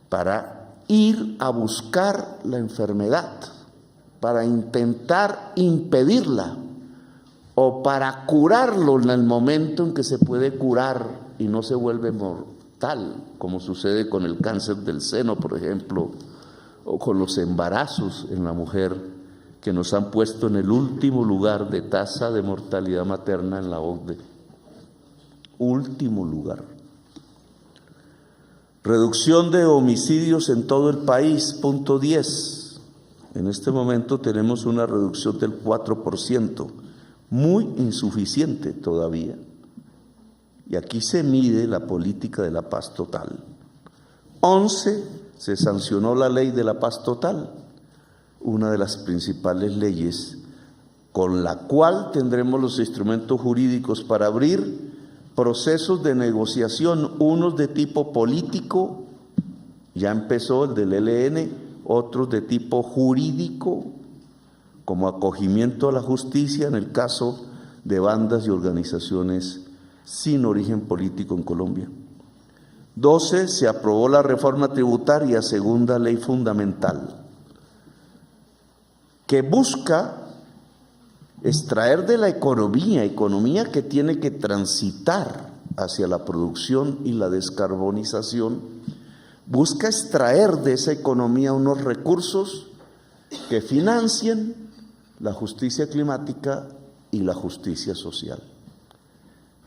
para ir a buscar la enfermedad, para intentar impedirla o para curarlo en el momento en que se puede curar y no se vuelve mortal, como sucede con el cáncer del seno, por ejemplo, o con los embarazos en la mujer, que nos han puesto en el último lugar de tasa de mortalidad materna en la OCDE. Último lugar. Reducción de homicidios en todo el país, punto 10. En este momento tenemos una reducción del 4%, muy insuficiente todavía. Y aquí se mide la política de la paz total. 11, se sancionó la ley de la paz total, una de las principales leyes con la cual tendremos los instrumentos jurídicos para abrir procesos de negociación, unos de tipo político, ya empezó el del ELN, otros de tipo jurídico, como acogimiento a la justicia en el caso de bandas y organizaciones sin origen político en Colombia. 12, se aprobó la reforma tributaria, segunda ley fundamental, que busca extraer de la economía que tiene que transitar hacia la producción y la descarbonización, busca extraer de esa economía unos recursos que financien la justicia climática y la justicia social.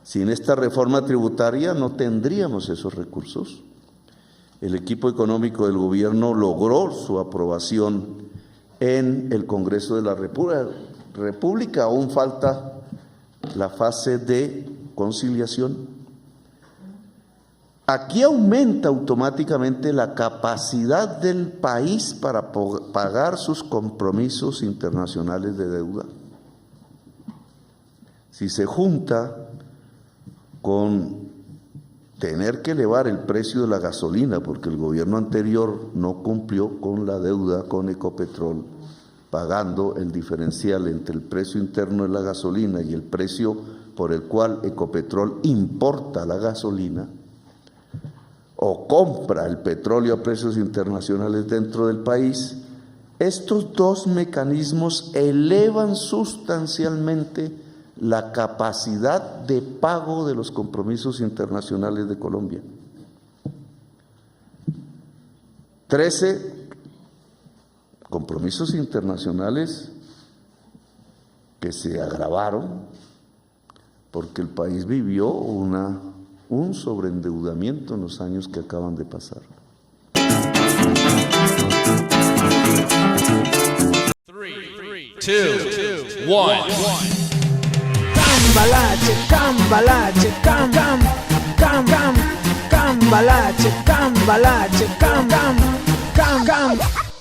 Sin esta reforma tributaria no tendríamos esos recursos. El equipo económico del gobierno logró su aprobación en el Congreso de la República, aún falta la fase de conciliación. Aquí aumenta automáticamente la capacidad del país para pagar sus compromisos internacionales de deuda. Si se junta con tener que elevar el precio de la gasolina, porque el gobierno anterior no cumplió con la deuda con Ecopetrol, pagando el diferencial entre el precio interno de la gasolina y el precio por el cual Ecopetrol importa la gasolina o compra el petróleo a precios internacionales dentro del país, estos dos mecanismos elevan sustancialmente la capacidad de pago de los compromisos internacionales de Colombia. 13, compromisos internacionales que se agravaron porque el país vivió un sobreendeudamiento en los años que acaban de pasar. 3, 2, 1. Cambalache, cambalache, cambalache, cambalache, cam.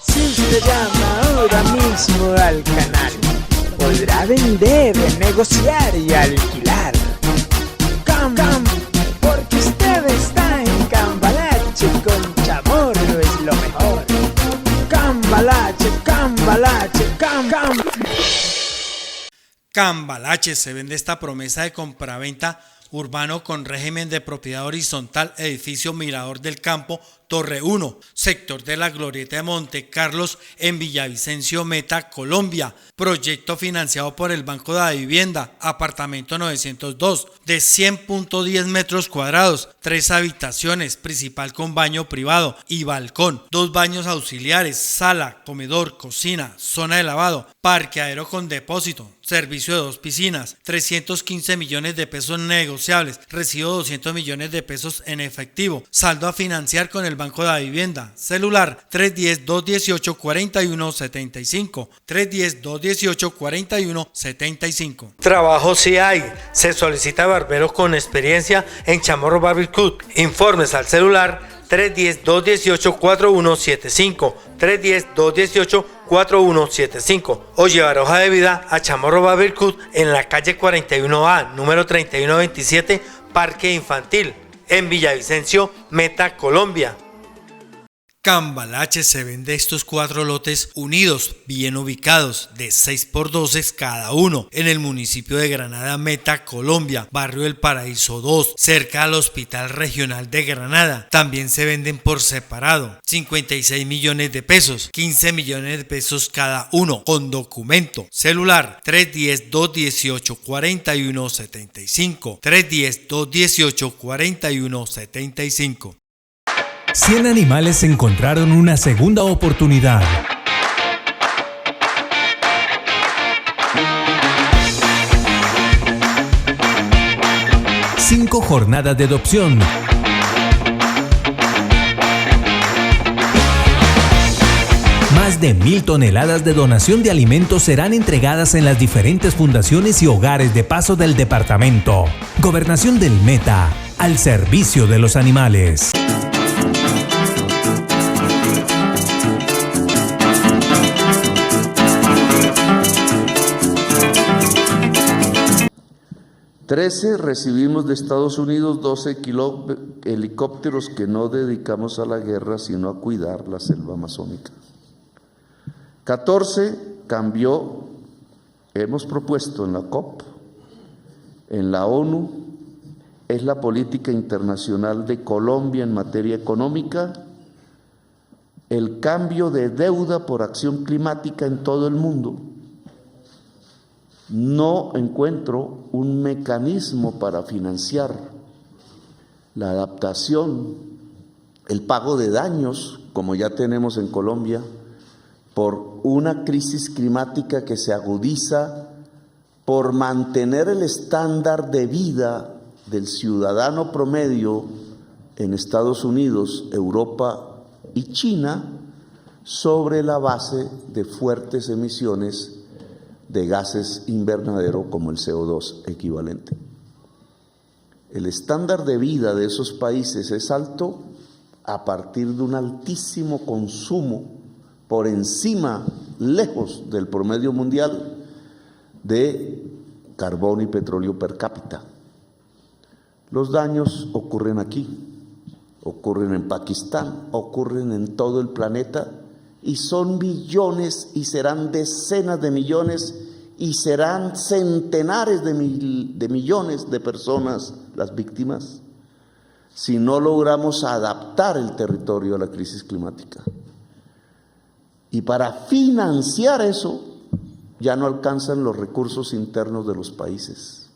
Si usted llama ahora mismo al canal, podrá vender, negociar y alquilar. Cam, Cambalache, Cambalache, Cambalache, se vende esta promesa de compraventa urbano con régimen de propiedad horizontal, edificio Mirador del Campo, Torre 1, sector de la Glorieta de Monte Carlos en Villavicencio, Meta, Colombia. Proyecto financiado por el Banco de la Vivienda, apartamento 902, de 100.10 metros cuadrados, 3 habitaciones, principal con baño privado y balcón, 2 baños auxiliares, sala, comedor, cocina, zona de lavado, parqueadero con depósito, servicio de 2 piscinas, 315 millones de pesos negociables, recibo 200 millones de pesos en efectivo, saldo a financiar con el Banco de la Vivienda, celular 310-218-4175, 310-218-4175. Trabajo sí hay, se solicita barbero con experiencia en Chamorro Barbecue. Informes al celular 310-218-4175, 310-218-4175 o llevar hoja de vida a Chamorro Barbecue en la calle 41A, número 3127, Parque Infantil, en Villavicencio, Meta, Colombia. Cambalache, se vende estos 4 lotes unidos, bien ubicados, de 6x12 cada uno, en el municipio de Granada, Meta, Colombia, barrio del Paraíso 2, cerca al Hospital Regional de Granada. También se venden por separado, 56 millones de pesos, 15 millones de pesos cada uno, con documento. Celular 310-218-4175, 310-218-4175. 100 animales encontraron una segunda oportunidad. Cinco jornadas de adopción. Más de 1.000 toneladas de donación de alimentos serán entregadas en las diferentes fundaciones y hogares de paso del departamento. Gobernación del Meta, al servicio de los animales. Recibimos de Estados Unidos 12 helicópteros que no dedicamos a la guerra, sino a cuidar la selva amazónica. 14, hemos propuesto en la COP, en la ONU, es la política internacional de Colombia en materia económica, el cambio de deuda por acción climática en todo el mundo. No encuentro un mecanismo para financiar la adaptación, el pago de daños, como ya tenemos en Colombia, por una crisis climática que se agudiza por mantener el estándar de vida del ciudadano promedio en Estados Unidos, Europa y China sobre la base de fuertes emisiones de gases invernadero como el CO2 equivalente. El estándar de vida de esos países es alto a partir de un altísimo consumo por encima, lejos del promedio mundial, de carbón y petróleo per cápita. Los daños ocurren aquí, ocurren en Pakistán, ocurren en todo el planeta y son millones y serán decenas de millones y serán centenares de millones de personas las víctimas si no logramos adaptar el territorio a la crisis climática. Y para financiar eso ya no alcanzan los recursos internos de los países.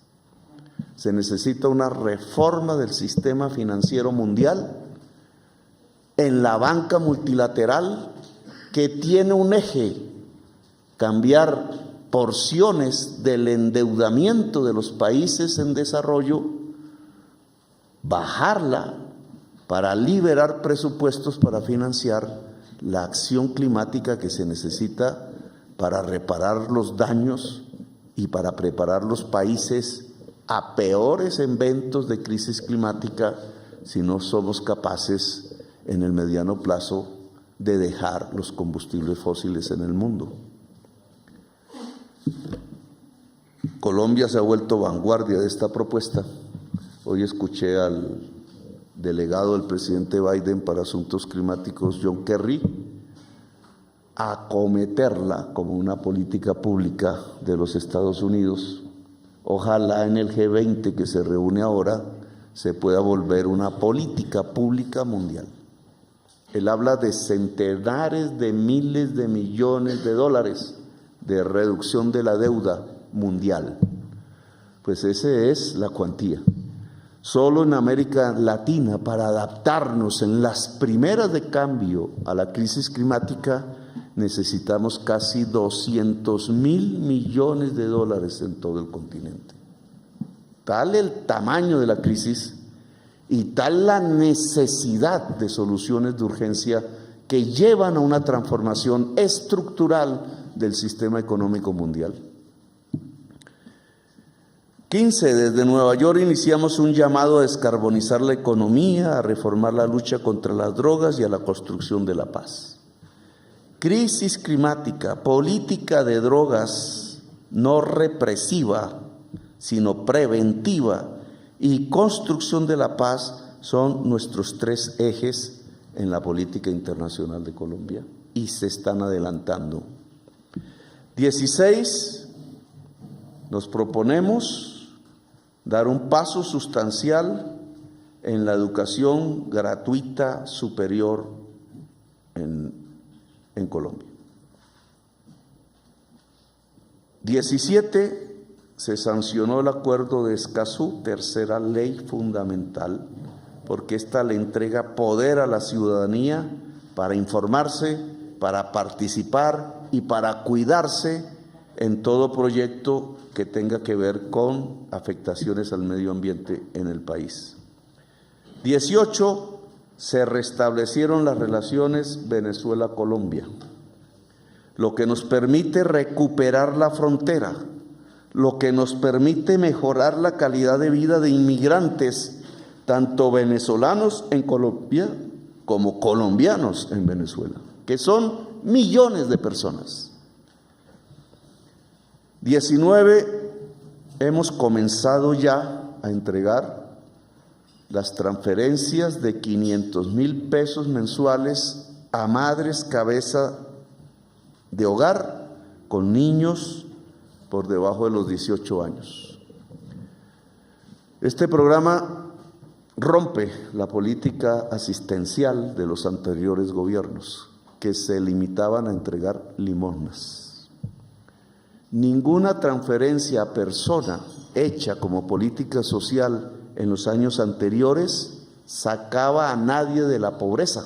Se necesita una reforma del sistema financiero mundial en la banca multilateral que tiene un eje, cambiar porciones del endeudamiento de los países en desarrollo, bajarla para liberar presupuestos para financiar la acción climática que se necesita para reparar los daños y para preparar los países a peores eventos de crisis climática si no somos capaces en el mediano plazo de dejar los combustibles fósiles en el mundo. Colombia se ha vuelto vanguardia de esta propuesta. Hoy escuché al delegado del presidente Biden para asuntos climáticos, John Kerry, acometerla como una política pública de los Estados Unidos. Ojalá en el G20 que se reúne ahora se pueda volver una política pública mundial. Él habla de centenares de miles de millones de dólares de reducción de la deuda mundial. Pues esa es la cuantía. Solo en América Latina, para adaptarnos en las primeras de cambio a la crisis climática, necesitamos casi 200.000 millones de dólares en todo el continente. Tal el tamaño de la crisis y tal la necesidad de soluciones de urgencia que llevan a una transformación estructural del sistema económico mundial. 15. Desde Nueva York iniciamos un llamado a descarbonizar la economía, a reformar la lucha contra las drogas y a la construcción de la paz. Crisis climática, política de drogas no represiva, sino preventiva, y construcción de la paz son nuestros 3 ejes en la política internacional de Colombia y se están adelantando. 16. Nos proponemos dar un paso sustancial en la educación gratuita superior en Colombia. 17. Se sancionó el acuerdo de Escazú, tercera ley fundamental, porque esta le entrega poder a la ciudadanía para informarse, para participar y para cuidarse en todo proyecto que tenga que ver con afectaciones al medio ambiente en el país. 18. Se restablecieron las relaciones Venezuela-Colombia, lo que nos permite recuperar la frontera, lo que nos permite mejorar la calidad de vida de inmigrantes, tanto venezolanos en Colombia como colombianos en Venezuela, que son millones de personas. 19. Hemos comenzado ya a entregar las transferencias de 500.000 pesos mensuales a madres cabeza de hogar con niños por debajo de los 18 años. Este programa rompe la política asistencial de los anteriores gobiernos, que se limitaban a entregar limosnas. Ninguna transferencia a persona hecha como política social en los años anteriores sacaba a nadie de la pobreza,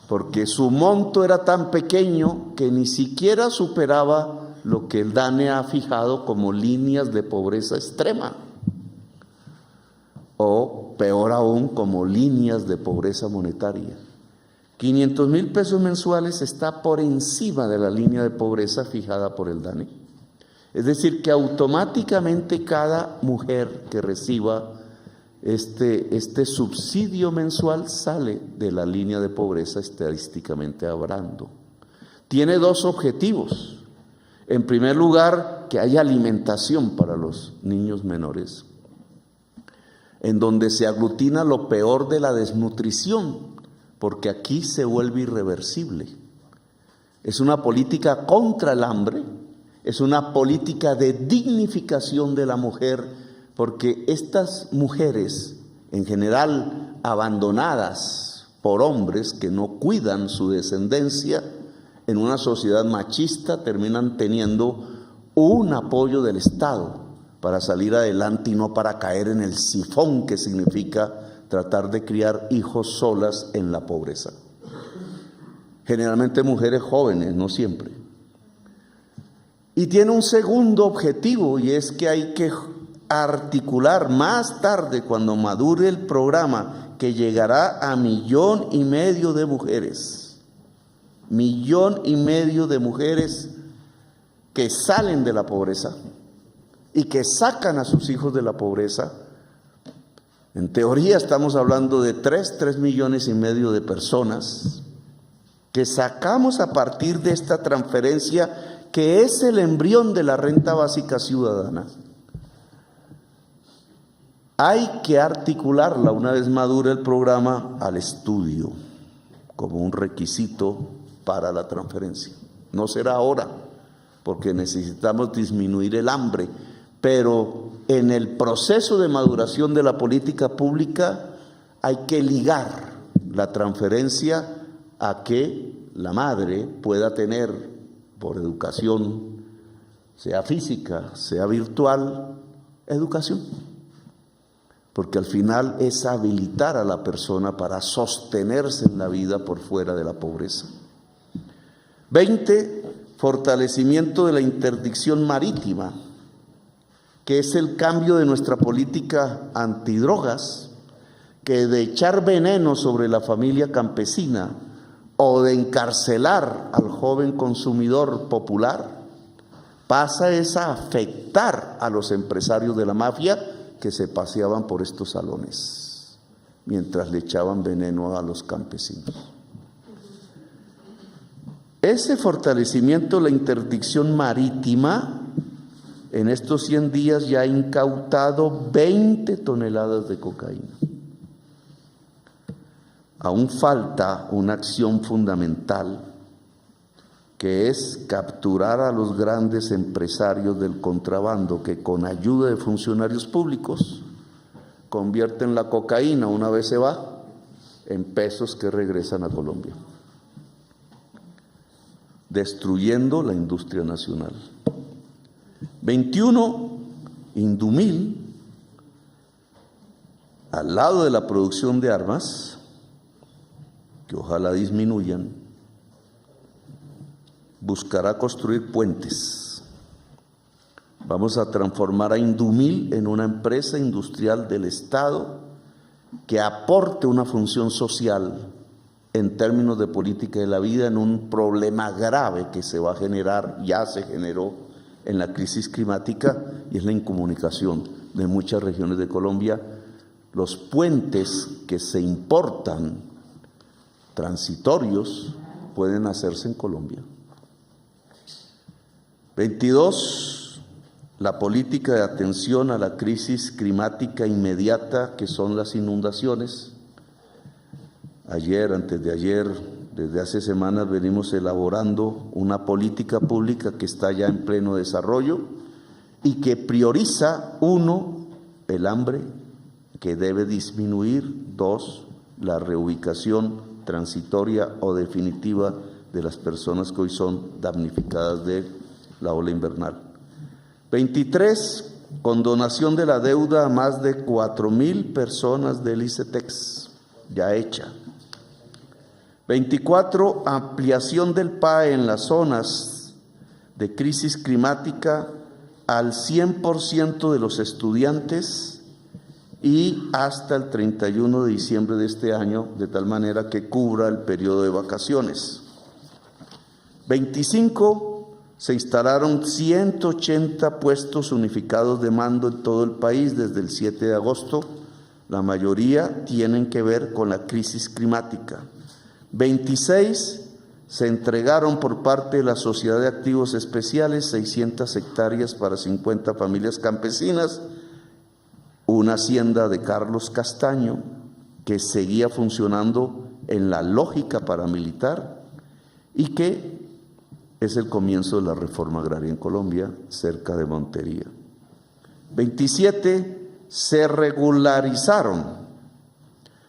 porque su monto era tan pequeño que ni siquiera superaba lo que el DANE ha fijado como líneas de pobreza extrema, o peor aún, como líneas de pobreza monetaria. 500.000 pesos mensuales está por encima de la línea de pobreza fijada por el DANE. Es decir, que automáticamente cada mujer que reciba este subsidio mensual sale de la línea de pobreza estadísticamente hablando. Tiene 2 objetivos. En primer lugar, que haya alimentación para los niños menores, en donde se aglutina lo peor de la desnutrición, porque aquí se vuelve irreversible. Es una política contra el hambre, es una política de dignificación de la mujer, porque estas mujeres, en general abandonadas por hombres que no cuidan su descendencia, en una sociedad machista terminan teniendo un apoyo del Estado para salir adelante y no para caer en el sifón que significa tratar de criar hijos solas en la pobreza. Generalmente mujeres jóvenes, no siempre. Y tiene un segundo objetivo, y es que hay que articular más tarde, cuando madure el programa, que llegará a 1,5 millones de mujeres. 1,5 millones de mujeres que salen de la pobreza y que sacan a sus hijos de la pobreza. En teoría estamos hablando de 3,5 millones de personas que sacamos a partir de esta transferencia, que es el embrión de la renta básica ciudadana. Hay que articularla una vez madure el programa al estudio como un requisito para la transferencia. No será ahora, porque necesitamos disminuir el hambre, pero en el proceso de maduración de la política pública hay que ligar la transferencia a que la madre pueda tener, por educación, sea física, sea virtual, educación. Porque al final es habilitar a la persona para sostenerse en la vida por fuera de la pobreza. 20, fortalecimiento de la interdicción marítima, que es el cambio de nuestra política antidrogas, que de echar veneno sobre la familia campesina o de encarcelar al joven consumidor popular, pasa a afectar a los empresarios de la mafia que se paseaban por estos salones mientras le echaban veneno a los campesinos. Ese fortalecimiento de la interdicción marítima, en estos 100 días ya ha incautado 20 toneladas de cocaína. Aún falta una acción fundamental, que es capturar a los grandes empresarios del contrabando que con ayuda de funcionarios públicos convierten la cocaína, una vez se va, en pesos que regresan a Colombia, destruyendo la industria nacional. 21, Indumil, al lado de la producción de armas, que ojalá disminuyan, buscará construir puentes. Vamos a transformar a Indumil en una empresa industrial del Estado que aporte una función social en términos de política de la vida en un problema grave que se va a generar, ya se generó en la crisis climática, y es la incomunicación de muchas regiones de Colombia. Los puentes que se importan transitorios pueden hacerse en Colombia. 22, la política de atención a la crisis climática inmediata, que son las inundaciones. Ayer, antes de ayer, desde hace semanas venimos elaborando una política pública que está ya en pleno desarrollo y que prioriza, 1, el hambre, que debe disminuir, 2, la reubicación transitoria o definitiva de las personas que hoy son damnificadas de la ola invernal. 23, condonación de la deuda a más de 4,000 personas del ICETEX, ya hecha. 24, ampliación del PAE en las zonas de crisis climática al 100% de los estudiantes y hasta el 31 de diciembre de este año, de tal manera que cubra el periodo de vacaciones. 25, se instalaron 180 puestos unificados de mando en todo el país desde el 7 de agosto. La mayoría tienen que ver con la crisis climática. 26, se entregaron por parte de la Sociedad de Activos Especiales 600 hectáreas para 50 familias campesinas, una hacienda de Carlos Castaño que seguía funcionando en la lógica paramilitar y que es el comienzo de la reforma agraria en Colombia, cerca de Montería. 27, se regularizaron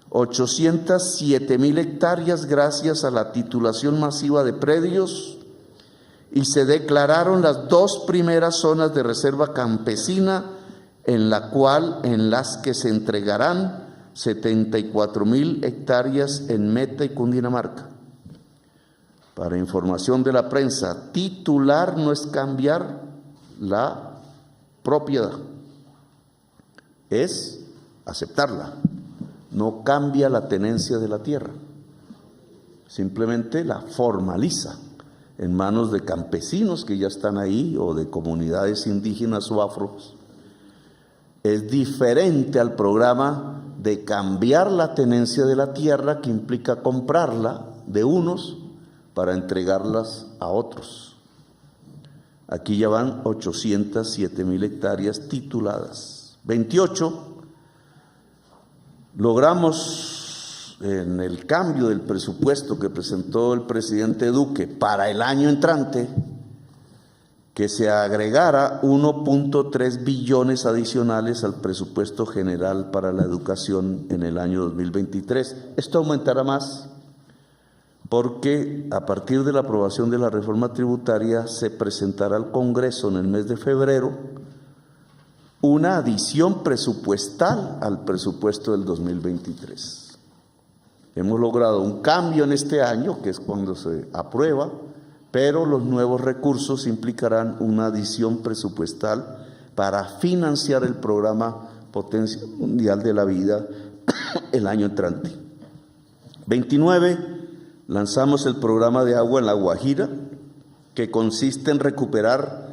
807,000 hectáreas gracias a la titulación masiva de predios y se declararon las 2 primeras zonas de reserva campesina en las que se entregarán 74,000 hectáreas en Meta y Cundinamarca. Para información de la prensa, titular no es cambiar la propiedad, es aceptarla. No cambia la tenencia de la tierra, simplemente la formaliza en manos de campesinos que ya están ahí o de comunidades indígenas o afros. Es diferente al programa de cambiar la tenencia de la tierra, que implica comprarla de unos para entregarlas a otros. Aquí ya van 807,000 hectáreas tituladas. 28, logramos en el cambio del presupuesto que presentó el presidente Duque para el año entrante, que se agregara 1.3 billones adicionales al presupuesto general para la educación en el año 2023. Esto aumentará más porque a partir de la aprobación de la reforma tributaria se presentará al Congreso en el mes de febrero una adición presupuestal al presupuesto del 2023. Hemos logrado un cambio en este año, que es cuando se aprueba, pero los nuevos recursos implicarán una adición presupuestal para financiar el programa Potencia Mundial de la Vida el año entrante. 29, lanzamos el programa de agua en La Guajira, que consiste en recuperar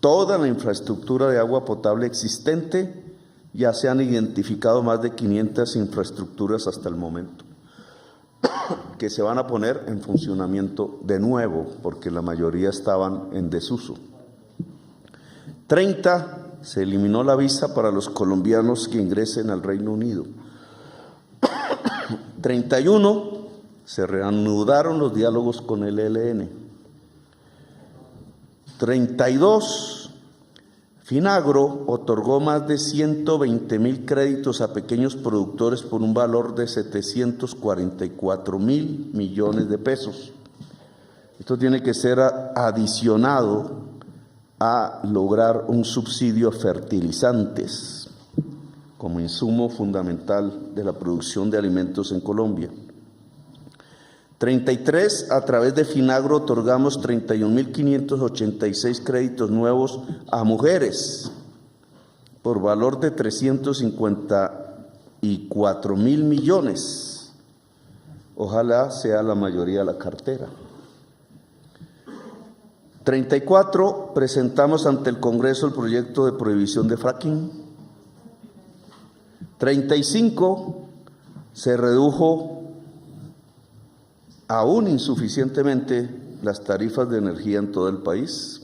toda la infraestructura de agua potable existente. Ya se han identificado más de 500 infraestructuras hasta el momento, que se van a poner en funcionamiento de nuevo, porque la mayoría estaban en desuso. 30, se eliminó la visa para los colombianos que ingresen al Reino Unido. 31, se reanudaron los diálogos con el ELN. 32, Finagro otorgó más de 120.000 créditos a pequeños productores por un valor de 744.000 millones de pesos. Esto tiene que ser adicionado a lograr un subsidio a fertilizantes como insumo fundamental de la producción de alimentos en Colombia. 33, a través de Finagro otorgamos 31.586 créditos nuevos a mujeres por valor de 354.000 millones. Ojalá sea la mayoría de la cartera. 34, presentamos ante el Congreso el proyecto de prohibición de fracking. 35, se redujo aún insuficientemente las tarifas de energía en todo el país,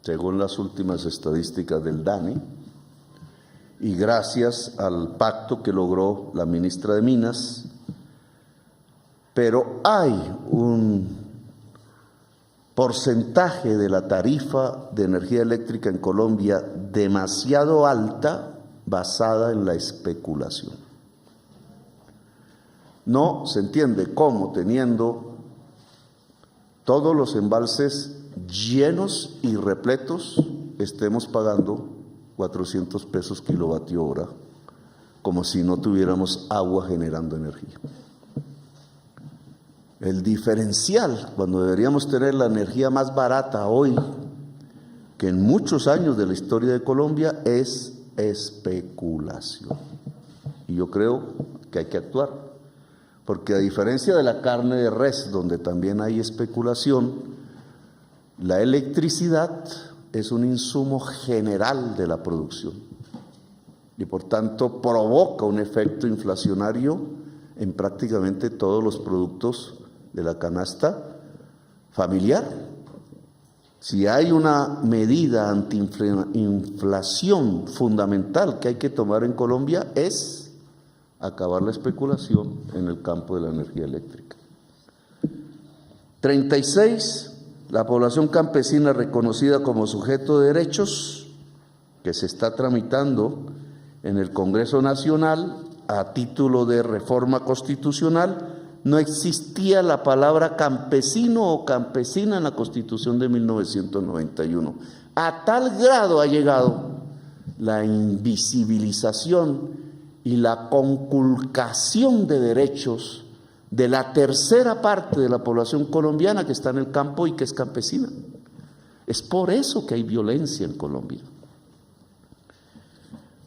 según las últimas estadísticas del DANE, y gracias al pacto que logró la ministra de Minas. Pero hay un porcentaje de la tarifa de energía eléctrica en Colombia demasiado alta, basada en la especulación. No se entiende cómo, teniendo todos los embalses llenos y repletos, estemos pagando 400 pesos kilovatio hora, como si no tuviéramos agua generando energía. El diferencial, cuando deberíamos tener la energía más barata hoy que en muchos años de la historia de Colombia, es especulación. Y yo creo que hay que actuar. Porque a diferencia de la carne de res, donde también hay especulación, la electricidad es un insumo general de la producción y por tanto provoca un efecto inflacionario en prácticamente todos los productos de la canasta familiar. Si hay una medida antiinflación fundamental que hay que tomar en Colombia, es acabar la especulación en el campo de la energía eléctrica. 36, la población campesina reconocida como sujeto de derechos, que se está tramitando en el Congreso Nacional a título de reforma constitucional. No existía la palabra campesino o campesina en la Constitución de 1991. A tal grado ha llegado la invisibilización y la conculcación de derechos de la tercera parte de la población colombiana que está en el campo y que es campesina. Es por eso que hay violencia en Colombia.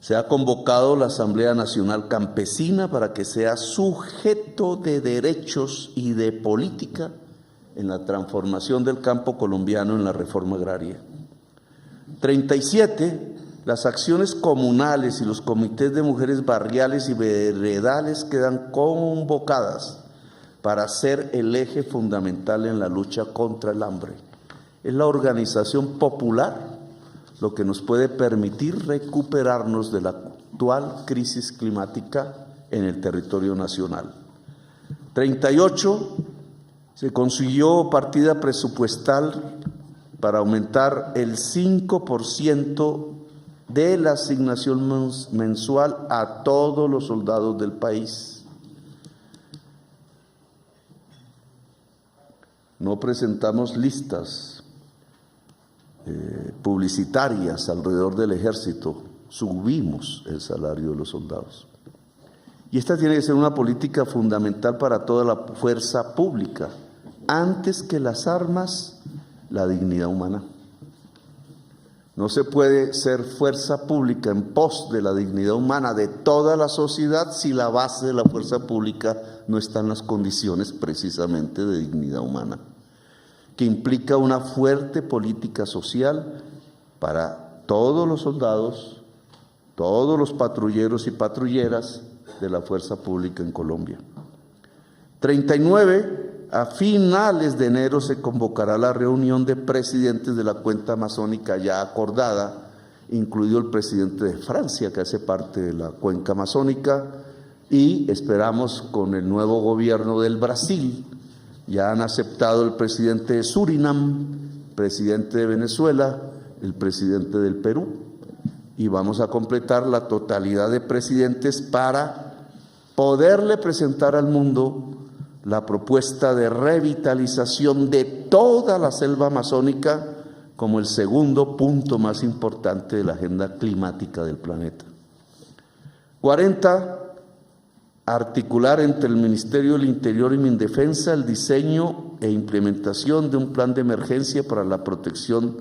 Se ha convocado la Asamblea Nacional Campesina para que sea sujeto de derechos y de política en la transformación del campo colombiano en la reforma agraria. 37. Las acciones comunales y los comités de mujeres barriales y veredales quedan convocadas para ser el eje fundamental en la lucha contra el hambre. Es la organización popular lo que nos puede permitir recuperarnos de la actual crisis climática en el territorio nacional. 38, se consiguió partida presupuestal para aumentar el 5% de la asignación mensual a todos los soldados del país. No presentamos listas publicitarias alrededor del ejército, subimos el salario de los soldados. Y esta tiene que ser una política fundamental para toda la fuerza pública. Antes que las armas, la dignidad humana. No se puede ser fuerza pública en pos de la dignidad humana de toda la sociedad si la base de la fuerza pública no está en las condiciones precisamente de dignidad humana, que implica una fuerte política social para todos los soldados, todos los patrulleros y patrulleras de la fuerza pública en Colombia. 39. A finales de enero se convocará la reunión de presidentes de la cuenca amazónica ya acordada, incluido el presidente de Francia, que hace parte de la cuenca amazónica, y esperamos con el nuevo gobierno del Brasil. Ya han aceptado el presidente de Surinam, presidente de Venezuela, el presidente del Perú, y vamos a completar la totalidad de presidentes para poderle presentar al mundo la propuesta de revitalización de toda la selva amazónica como el segundo punto más importante de la agenda climática del planeta. 40. Articular entre el Ministerio del Interior y Mindefensa el diseño e implementación de un plan de emergencia para la protección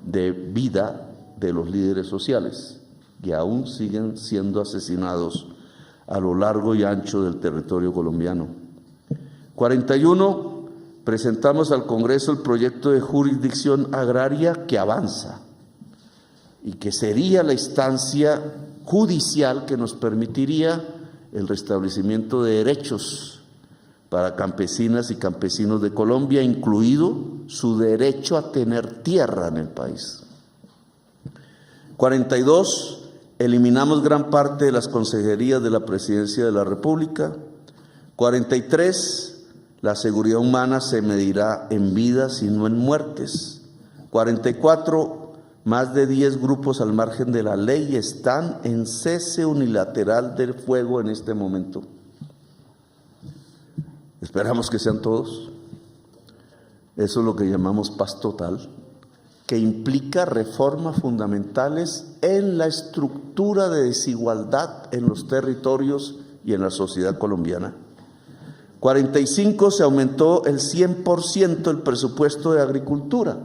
de vida de los líderes sociales que aún siguen siendo asesinados a lo largo y ancho del territorio colombiano. 41. Presentamos al Congreso el proyecto de jurisdicción agraria que avanza y que sería la instancia judicial que nos permitiría el restablecimiento de derechos para campesinas y campesinos de Colombia, incluido su derecho a tener tierra en el país. 42. Eliminamos gran parte de las consejerías de la Presidencia de la República. 43. La seguridad humana se medirá en vidas y no en muertes. 44. Más de 10 grupos al margen de la ley están en cese unilateral del fuego en este momento. Esperamos que sean todos. Eso es lo que llamamos paz total, que implica reformas fundamentales en la estructura de desigualdad en los territorios y en la sociedad colombiana. 45. Se aumentó el 100% el presupuesto de agricultura,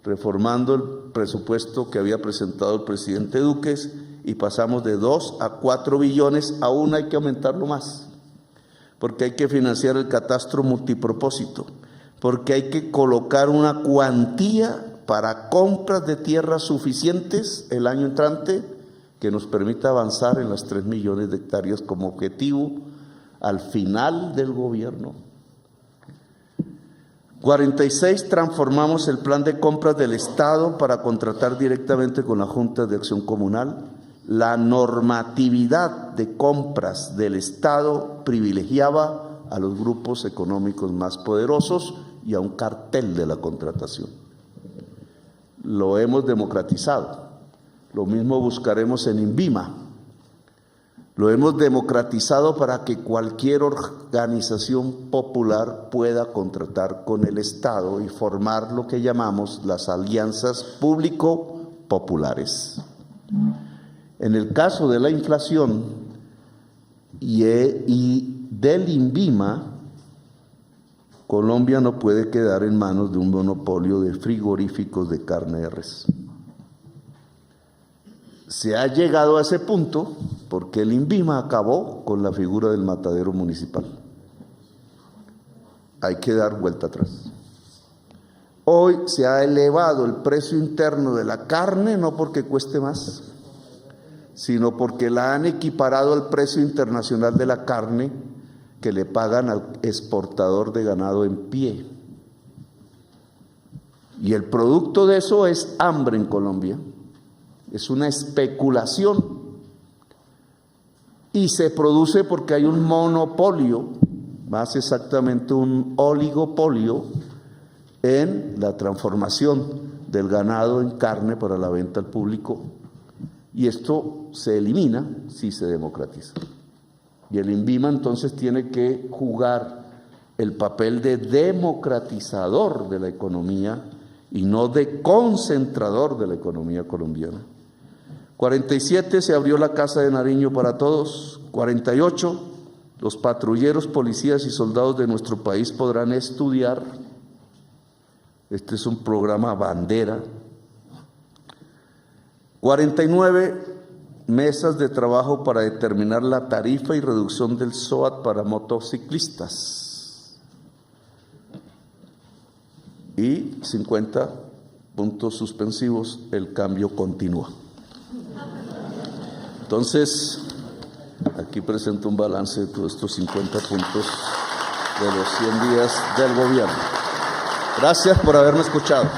reformando el presupuesto que había presentado el presidente Duque, y pasamos de 2 a 4 billones, aún hay que aumentarlo más, porque hay que financiar el catastro multipropósito, porque hay que colocar una cuantía para compras de tierras suficientes el año entrante que nos permita avanzar en las 3 millones de hectáreas como objetivo al final del gobierno. 46. Transformamos el plan de compras del Estado para contratar directamente con la Junta de Acción Comunal. La normatividad de compras del Estado privilegiaba a los grupos económicos más poderosos y a un cartel de la contratación. Lo hemos democratizado. Lo mismo buscaremos en INVIMA. Lo hemos democratizado para que cualquier organización popular pueda contratar con el Estado y formar lo que llamamos las alianzas público-populares. En el caso de la inflación y del INVIMA, Colombia no puede quedar en manos de un monopolio de frigoríficos de carne de res. Se ha llegado a ese punto porque el INVIMA acabó con la figura del matadero municipal. Hay que dar vuelta atrás. Hoy se ha elevado el precio interno de la carne, no porque cueste más, sino porque la han equiparado al precio internacional de la carne que le pagan al exportador de ganado en pie. Y el producto de eso es hambre en Colombia. Es una especulación y se produce porque hay un monopolio más exactamente un oligopolio en la transformación del ganado en carne para la venta al público, y esto se elimina si se democratiza. Y el INVIMA entonces tiene que jugar el papel de democratizador de la economía y no de concentrador de la economía colombiana. 47, se abrió la Casa de Nariño para todos. 48, los patrulleros, policías y soldados de nuestro país podrán estudiar. Este es un programa bandera. 49, mesas de trabajo para determinar la tarifa y reducción del SOAT para motociclistas. Y 50, puntos suspensivos, el cambio continúa. Entonces, aquí presento un balance de todos estos 50 puntos de los 100 días del gobierno. Gracias por haberme escuchado.